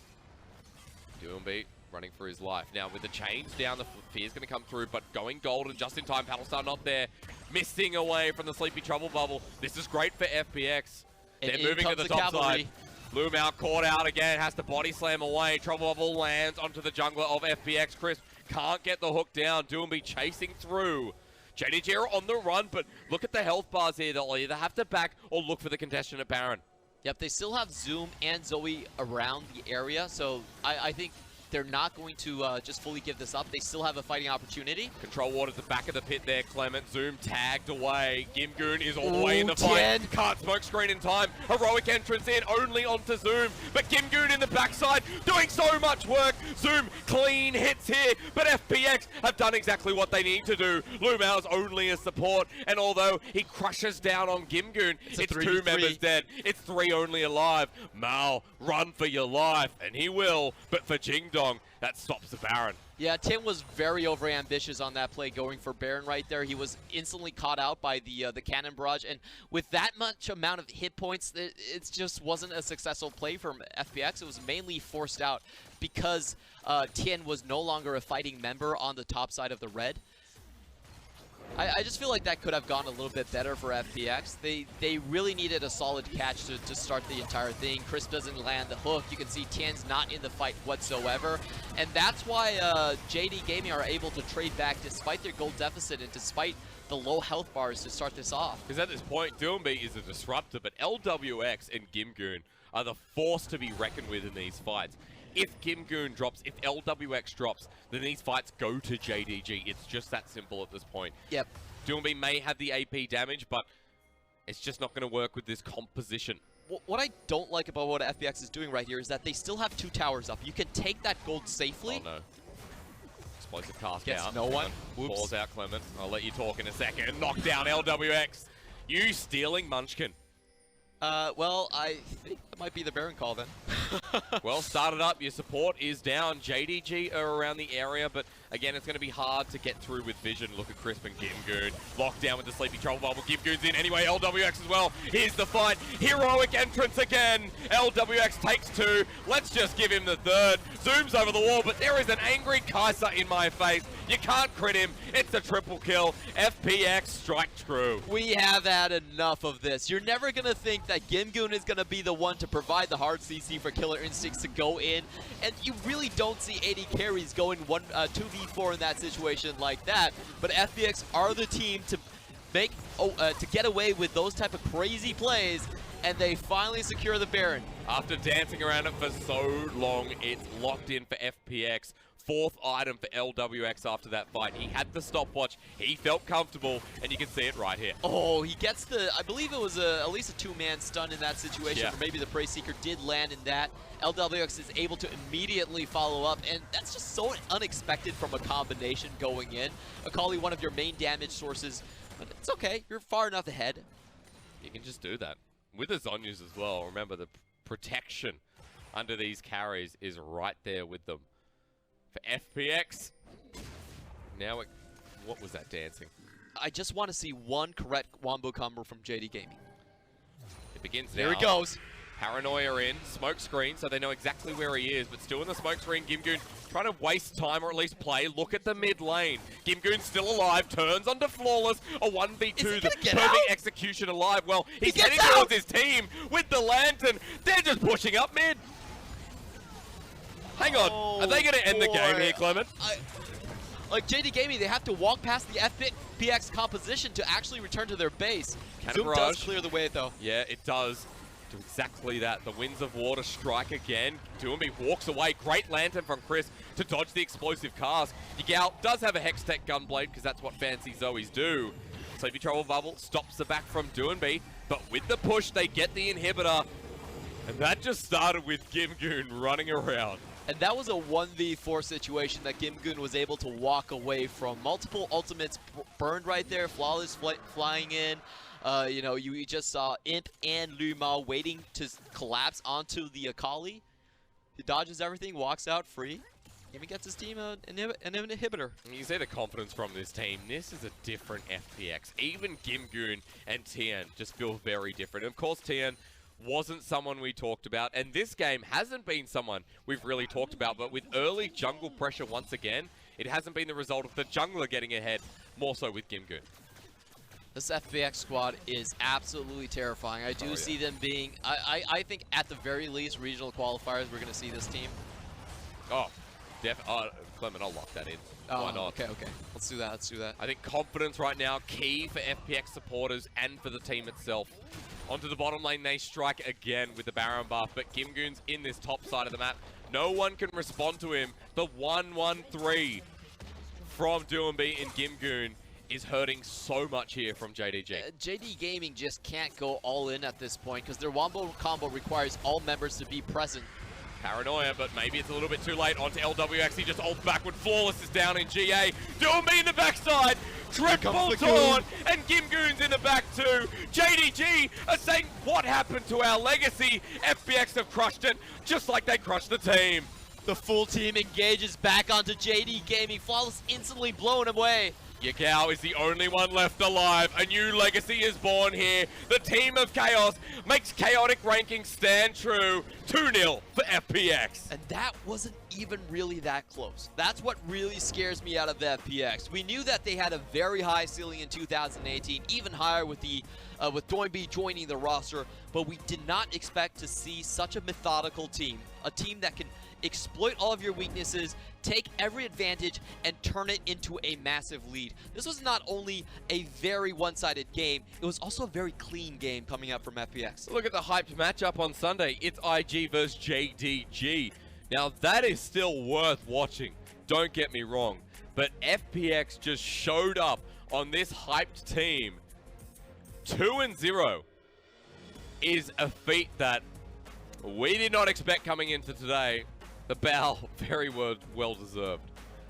S1: Doombee running for his life. Now with the chains down, the fear's going to come through, but going golden just in time. Battlestar not there. Missing away from the Sleepy Trouble Bubble. This is great for FPX. They're moving to the top side. Loom out, caught out again, has to body slam away. Trouble Bubble lands onto the jungler of FPX. Chris can't get the hook down. Doombee chasing through. JDG are on the run, but look at the health bars here. They'll either have to back or look for the contestant at Baron.
S2: Yep, they still have Zoom and Zoe around the area, so I think they're not going to just fully give this up. They still have a fighting opportunity.
S1: Control ward at the back of the pit there, Clement. Zoom tagged away. Gimgoon is all the way in the fight. Can't smoke screen in time. Heroic entrance in, only onto Zoom. But Gimgoon in the backside, doing so much work. Zoom, clean hits here. But FPX have done exactly what they need to do. Lumau's only a support. And although he crushes down on Gimgoon, it's 2 members dead. It's 3 only alive. Mao, run for your life. And he will. But for Jingdong, that stops the Baron.
S2: Yeah, Tim was very overambitious on that play going for Baron right there. He was instantly caught out by the cannon barrage, and with that much amount of hit points, it just wasn't a successful play from FPX. It was mainly forced out because Tien was no longer a fighting member on the top side of the red. I just feel like that could have gone a little bit better for FPX. They really needed a solid catch to start the entire thing. Chris doesn't land the hook. You can see Tien's not in the fight whatsoever. And that's why JD Gaming are able to trade back despite their gold deficit and despite the low health bars to start this off.
S1: Because at this point, Doombee is a disruptor, but LWX and Gimgoon are the force to be reckoned with in these fights. If Gimgoon drops, if LWX drops, then these fights go to JDG. It's just that simple at this point.
S2: Yep.
S1: Doomby may have the AP damage, but it's just not going to work with this composition.
S2: What I don't like about what FPX is doing right here is that they still have 2 towers up. You can take that gold safely.
S1: Oh no. Explosive cast
S2: Gets
S1: out.
S2: no one. Whoops.
S1: Balls out, Clement. I'll let you talk in a second. Knock down LWX. You stealing Munchkin.
S2: Well, I think that might be the Baron call then.
S1: Well, started up. Your support is down. JDG are around the area, but again, it's going to be hard to get through with vision. Look at Crisp and Gimgoon. Locked down with the Sleepy Trouble Bubble. Gimgoon's in anyway. LWX as well. Here's the fight. Heroic entrance again. LWX takes 2. Let's just give him the 3rd. Zooms over the wall, but there is an angry Kaiser in my face. You can't crit him. It's a triple kill. FPX strike true.
S2: We have had enough of this. You're never going to think that Gimgoon is going to be the one to provide the hard CC for Killer Instincts to go in, and you really don't see AD carries going 2v4 in that situation like that, but FPX are the team to make to get away with those type of crazy plays, and they finally secure the Baron.
S1: After dancing around it for so long, it's locked in for FPX. 4th item for LWX after that fight. He had the stopwatch, he felt comfortable, and you can see it right here.
S2: Oh, he gets the, I believe it was at least a 2-man stun in that situation, or maybe the Prey Seeker did land in that. LWX is able to immediately follow up, and that's just so unexpected from a combination going in. Akali, one of your main damage sources, but it's okay, you're far enough ahead.
S1: You can just do that. With the Zonyas as well, remember the protection under these carries is right there with them. For FPX, now what was that dancing?
S2: I just want to see one correct wombo combo from JD Gaming.
S1: It begins now.
S2: There it goes.
S1: Paranoia in, smoke screen, so they know exactly where he is, but still in the smoke screen. Gimgoon trying to waste time or at least play. Look at the mid lane. Gimgoon's still alive, turns onto Flawless, a 1v2, the perfect execution alive. Well, he's heading towards his team with the Lantern. They're just pushing up mid. Hang on, are they going to end the game here, Clement?
S2: Like JD Gaming, they have to walk past the FPX composition to actually return to their base. Zoom does clear the way, though.
S1: Yeah, it does. Do exactly that. The Winds of Water strike again. Doomby walks away. Great Lantern from Chris to dodge the explosive cast. Ygal does have a Hextech Gunblade because that's what fancy Zoes do. Sleepy Trouble Bubble stops the back from Doomby, but with the push, they get the inhibitor. And that just started with Gimgoon running around.
S2: And that was a 1v4 situation that Gimgoon was able to walk away from. Multiple ultimates burned right there. Flawless flying in. You know, you just saw Imp and Luma waiting to collapse onto the Akali. He dodges everything, walks out free. Even gets his team an inhibitor.
S1: You can see the confidence from this team. This is a different FPX. Even Gimgoon and Tian just feel very different. Of course, Tian wasn't someone we talked about, and this game hasn't been someone we've really talked about, but with early jungle pressure once again, it hasn't been the result of the jungler getting ahead, more so with Gimgoon.
S2: This FPX squad is absolutely terrifying. I do see them being, I think at the very least, regional qualifiers, we're going to see this team.
S1: Oh, Clement, I'll lock that in. Why not?
S2: Okay. Let's do that.
S1: I think confidence right now, key for FPX supporters and for the team itself. Onto the bottom lane, they strike again with the Baron buff, but Gimgoon's in this top side of the map. No one can respond to him. The 1-1-3 from Doomby and Gimgoon is hurting so much here from JDG.
S2: JD Gaming just can't go all in at this point because their wombo combo requires all members to be present.
S1: Paranoia, but maybe it's a little bit too late. Onto LWX, he just ults backward. Flawless is down in GA. Doomby in the backside. Triple taunt, and Gimgoon's in the back too. JDG are saying, what happened to our legacy? FPX have crushed it, just like they crushed the team.
S2: The full team engages back onto JD Gaming. Flawless instantly blown away.
S1: Yagao is the only one left alive. A new legacy is born here. The team of Chaos makes chaotic ranking stand true. 2-0 for FPX.
S2: And that wasn't even really that close. That's what really scares me out of the FPX. We knew that they had a very high ceiling in 2018, even higher with the with Doinby joining the roster, but we did not expect to see such a methodical team. A team that can exploit all of your weaknesses, take every advantage, and turn it into a massive lead. This was not only a very one-sided game, it was also a very clean game coming up from FPX.
S1: Look at the hyped matchup on Sunday. It's IG versus JDG. Now that is still worth watching, don't get me wrong, but FPX just showed up on this hyped team, 2-0, is a feat that we did not expect coming into today. The bow, very well deserved.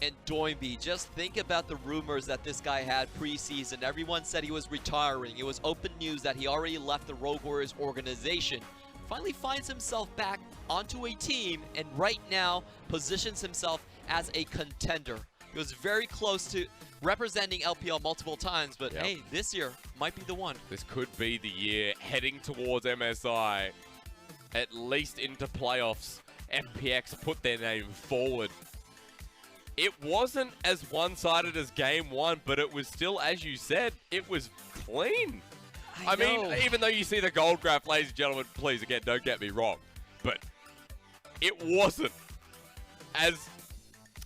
S2: And Doinby, just think about the rumors that this guy had preseason. Everyone said he was retiring. It was open news that he already left the Rogue Warriors organization. Finally finds himself back onto a team, and right now positions himself as a contender. He was very close to representing LPL multiple times, but hey, this year might be the one.
S1: This could be the year heading towards MSI, at least into playoffs. FPX put their name forward. It wasn't as one-sided as game one, but it was still, as you said, it was clean. I mean, even though you see the gold graph, ladies and gentlemen, please, again, don't get me wrong, but it wasn't as...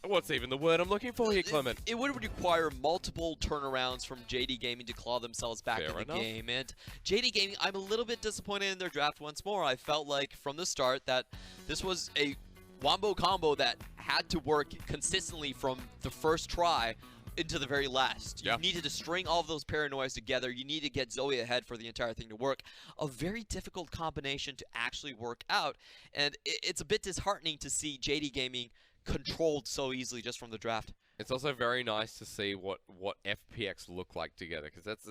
S1: What's even the word I'm looking for here, Clement?
S2: It would require multiple turnarounds from JD Gaming to claw themselves back in the game. And JD Gaming, I'm a little bit disappointed in their draft once more. I felt like from the start that this was a wombo combo that had to work consistently from the first try into the very last. You needed to string all of those paranoias together. You need to get Zoe ahead for the entire thing to work. A very difficult combination to actually work out. And it's a bit disheartening to see JD Gaming controlled so easily just from the draft.
S1: It's also very nice to see what FPX look like together, because that's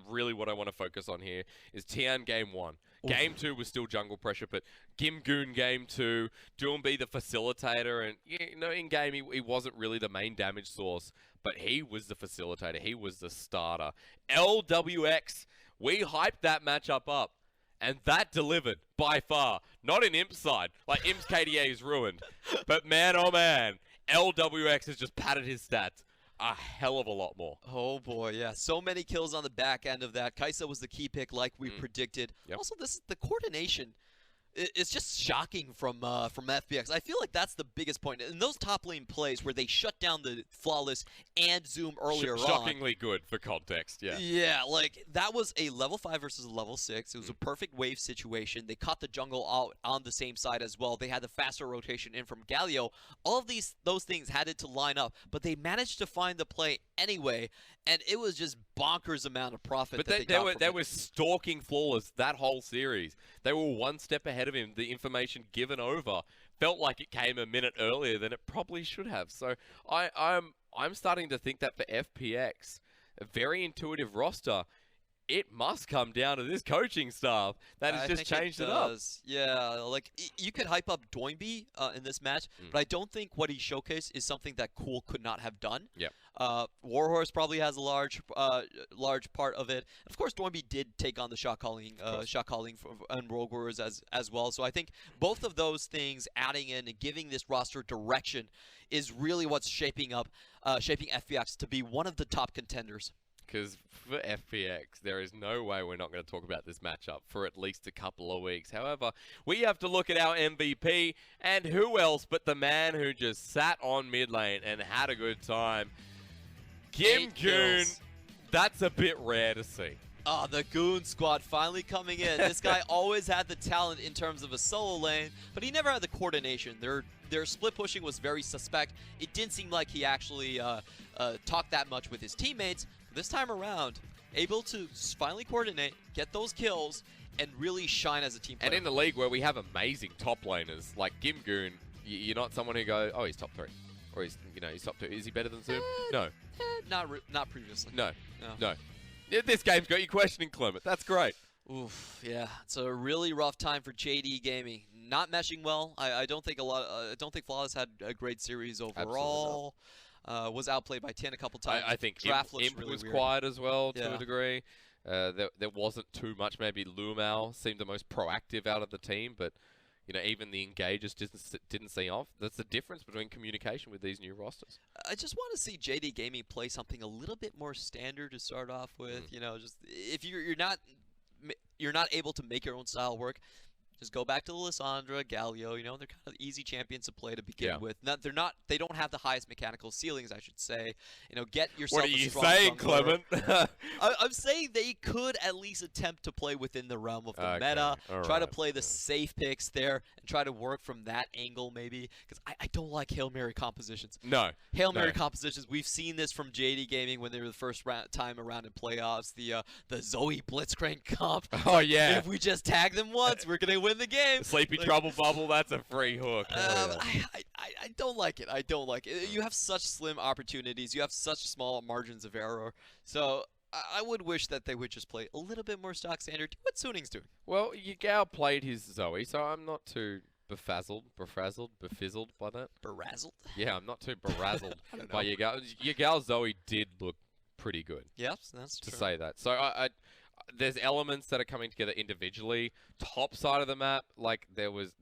S1: really what I want to focus on here, is Tian game one. Game two was still jungle pressure, but Gimgoon game two, Doinby the facilitator, and you know, in game he wasn't really the main damage source, but he was the facilitator, he was the starter. LWX, we hyped that matchup up, and that delivered by far. Not in Imp's side, like Imp's KDA is ruined, but man oh man, LWX has just padded his stats a hell of a lot more.
S2: Oh boy, yeah. So many kills on the back end of that. Kaisa was the key pick like we predicted. Also, the coordination it's just shocking from FPX. I feel like that's the biggest point. In those top lane plays where they shut down the Flawless and Zoom earlier
S1: Shockingly good for context, yeah.
S2: Yeah, like that was a level 5 versus a level 6. It was a perfect wave situation. They caught the jungle out on the same side as well. They had the faster rotation in from Galio. All of those things had it to line up, but they managed to find the play anyway, and it was just bonkers amount of profit.
S1: But
S2: that
S1: they were stalking Flawless that whole series. They were one step ahead of him. The information given over felt like it came a minute earlier than it probably should have. So I'm starting to think that for FPX, a very intuitive roster, it must come down to this coaching staff that has just changed it up.
S2: Yeah, like you could hype up Doinby in this match, but I don't think what he showcased is something that Cool could not have done.
S1: Yep.
S2: Warhorse probably has a large part of it. Of course, Doinby did take on the shot calling and Rogue Warriors as well. So I think both of those things adding in and giving this roster direction is really what's shaping FPX to be one of the top contenders.
S1: Because for FPX, there is no way we're not going to talk about this matchup for at least a couple of weeks. However, we have to look at our MVP, and who else but the man who just sat on mid lane and had a good time. Gimgoon, that's a bit rare to see.
S2: Oh, the Goon Squad finally coming in. This guy always had the talent in terms of a solo lane, but he never had the coordination. Their split pushing was very suspect. It didn't seem like he actually talked that much with his teammates. This time around, able to finally coordinate, get those kills, and really shine as a team player.
S1: And in the league where we have amazing top laners, like Gimgoon, you're not someone who go, oh, he's top 3. Or he's top 2. Is he better than Zoom? No.
S2: Not previously.
S1: No. This game's got you questioning Clement. That's great.
S2: Oof, yeah. It's a really rough time for JD Gaming. Not meshing well. I don't think I don't think Flawless had a great series overall. Was outplayed by 10 a couple times.
S1: I think
S2: Draft
S1: Imp
S2: really
S1: was
S2: weird.
S1: quiet as well to a degree. There wasn't too much. Maybe Lumao seemed the most proactive out of the team, but even the engagers didn't see off. That's the difference between communication with these new rosters.
S2: I just want to see JD Gaming play something a little bit more standard to start off with. Just if you're not able to make your own style work, Just go back to Lissandra, Galio. You know, they're kind of easy champions to play to begin
S1: Yeah.
S2: with. They don't have the highest mechanical ceilings, I should say. You know, get yourself.
S1: What are
S2: a
S1: you
S2: strong
S1: saying,
S2: jungler.
S1: Clement?
S2: I'm saying they could at least attempt to play within the realm of the
S1: Okay,
S2: meta,
S1: all
S2: try to
S1: right,
S2: play the
S1: yeah.
S2: safe picks there, and try to work from that angle maybe. Because I don't like Hail Mary compositions.
S1: No.
S2: Hail Mary
S1: No.
S2: compositions. We've seen this from JD Gaming when they were the first time around in playoffs. The Zoe Blitzcrank comp.
S1: Oh, yeah.
S2: If we just tag them once, we're gonna win the game.
S1: Sleepy
S2: Like,
S1: Trouble Bubble, that's a free hook. Oh, yeah.
S2: I don't like it. I don't like it. You have such slim opportunities. You have such small margins of error. So I would wish that they would just play a little bit more stock standard. Do what Suning's doing.
S1: Well, Yagao played his Zoe, so I'm not too befizzled by that.
S2: Berazzled?
S1: Yeah, I'm not too berazzled
S2: I don't
S1: by
S2: know.
S1: Yagao. Yagao's Zoe did look pretty good,
S2: Yes, that's
S1: to
S2: true.
S1: say that. So there's elements that are coming together individually. Top side of the map, like there was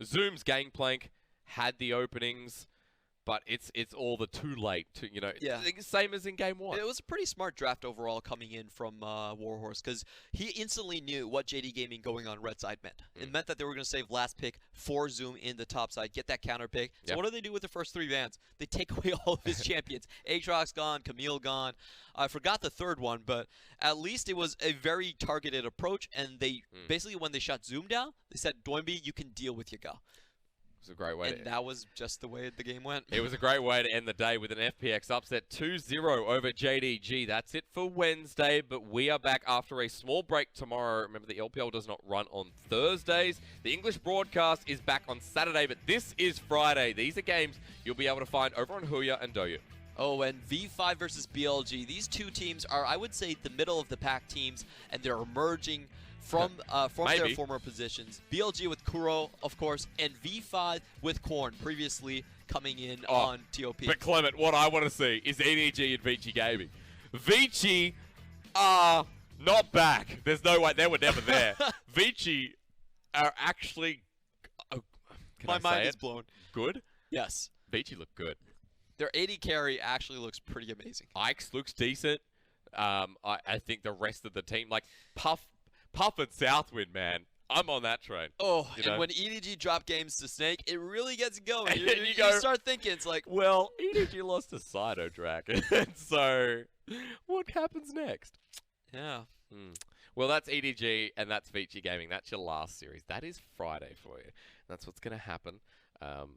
S1: Zoom's Gangplank had the openings, but it's all the too late to, you know,
S2: Yeah.
S1: same as in game one.
S2: It was a pretty smart draft overall coming in from Warhorse because he instantly knew what JD Gaming going on red side meant. It meant that they were going to save last pick for Zoom in the top side, get that counter pick. So
S1: Yep.
S2: what do they do with the first 3 bans? They take away all of his champions. Aatrox gone, Camille gone. I forgot the third one, but at least it was a very targeted approach. And they basically, when they shut Zoom down, they said, Doinby, you can deal with Yagao.
S1: It was a great way
S2: And that was just the way the game went.
S1: It was a great way to end the day with an FPX upset 2-0 over JDG. That's it for Wednesday, but we are back after a small break tomorrow. Remember, the LPL does not run on Thursdays. The English broadcast is back on Saturday, but this is Friday. These are games you'll be able to find over on Huya and Doyu.
S2: Oh, and V5 versus BLG. These two teams are, I would say, the middle of the pack teams, and they're emerging from their
S1: Maybe.
S2: former positions. BLG with Kuro, of course, and V5 with Korn, previously coming in on TOP.
S1: But Clement, what I want to see is EDG and Vici Gaming. Vici are not back. There's no way. They were never there. Vici are actually... Oh, can
S2: My
S1: I say
S2: mind
S1: it?
S2: is blown.
S1: Good?
S2: Yes.
S1: Vici look good.
S2: Their AD carry actually looks pretty amazing.
S1: Ike's looks decent. I think the rest of the team, like Puff and Southwind, man, I'm on that train.
S2: Oh,
S1: You
S2: and
S1: know?
S2: when EDG drop games to Snake, it really gets going.
S1: And
S2: You,
S1: you
S2: you
S1: go-
S2: start thinking, it's like,
S1: Well, EDG lost to Sido Dragon, so what happens next?
S2: yeah.
S1: Well, that's EDG and that's Vici Gaming. That's your last series. That is Friday for you. That's what's going to happen. I'm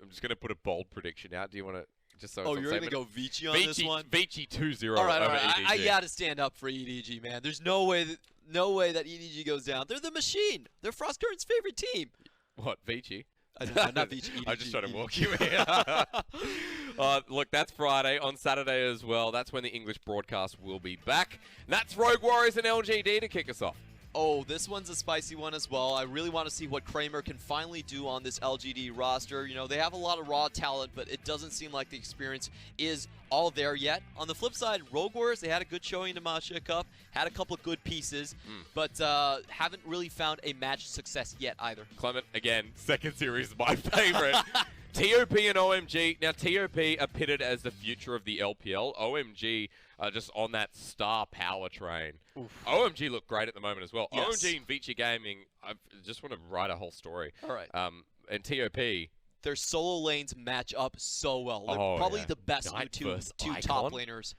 S1: just going to put a bold prediction out. Do you want to just so?
S2: Oh,
S1: it's on
S2: you're going to
S1: statement?
S2: go Vici on this one?
S1: Vici 2-0
S2: All right,
S1: over
S2: all right.
S1: EDG.
S2: I got to stand up for EDG, man. There's no way that EDG goes down. They're the machine. They're Frost Current's favorite team.
S1: What, Vici?
S2: Not Vici, EDG.
S1: I just trying to walk you in. Look, that's Friday. On Saturday as well, that's when the English broadcast will be back. And that's Rogue Warriors and LGD to kick us off.
S2: Oh, this one's a spicy one as well. I really want to see what Kramer can finally do on this LGD roster. You know, they have a lot of raw talent, but it doesn't seem like the experience is all there yet. On the flip side, Rogue Warriors, they had a good showing in the Masha Cup, had a couple of good pieces, but haven't really found a match success yet either.
S1: Clement, again, second series is my favorite. TOP and OMG. Now, TOP are pitted as the future of the LPL. OMG just on that star power train. OMG look great at the moment as well.
S2: Yes.
S1: OMG and Vici Gaming, I just want to write a whole story.
S2: All right.
S1: And TOP,
S2: Their solo lanes match up so well. They're
S1: Oh,
S2: probably
S1: yeah.
S2: the best
S1: Knight
S2: two
S1: versus
S2: top
S1: Icon.
S2: laners.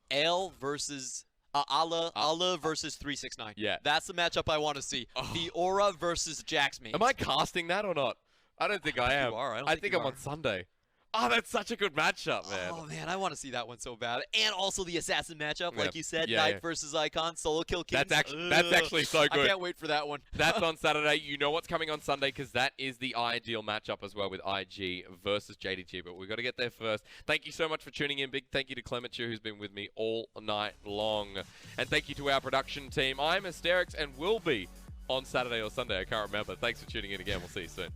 S2: Ale versus Allah versus 369.
S1: Yeah.
S2: That's the matchup I want to see.
S1: Oh.
S2: The Aura versus Jax mains.
S1: am I casting that or not? I don't think I am.
S2: you are. I don't
S1: I
S2: think
S1: think
S2: you
S1: I'm
S2: are.
S1: on Sunday. Oh, that's such a good matchup, man.
S2: Oh man, I want to see that one so bad. And also the assassin matchup,
S1: Yeah.
S2: like you said,
S1: Yeah,
S2: Knight
S1: yeah.
S2: versus Icon, solo kill kings.
S1: That's actually so
S2: I
S1: good.
S2: can't wait for that one.
S1: That's on Saturday. You know what's coming on Sunday because that is the ideal matchup as well with IG versus JDG. But we've got to get there first. Thank you so much for tuning in. Big thank you to Clement Chu, who's been with me all night long. And thank you to our production team. I'm Asterix and will be on Saturday or Sunday. I can't remember. Thanks for tuning in again. We'll see you soon.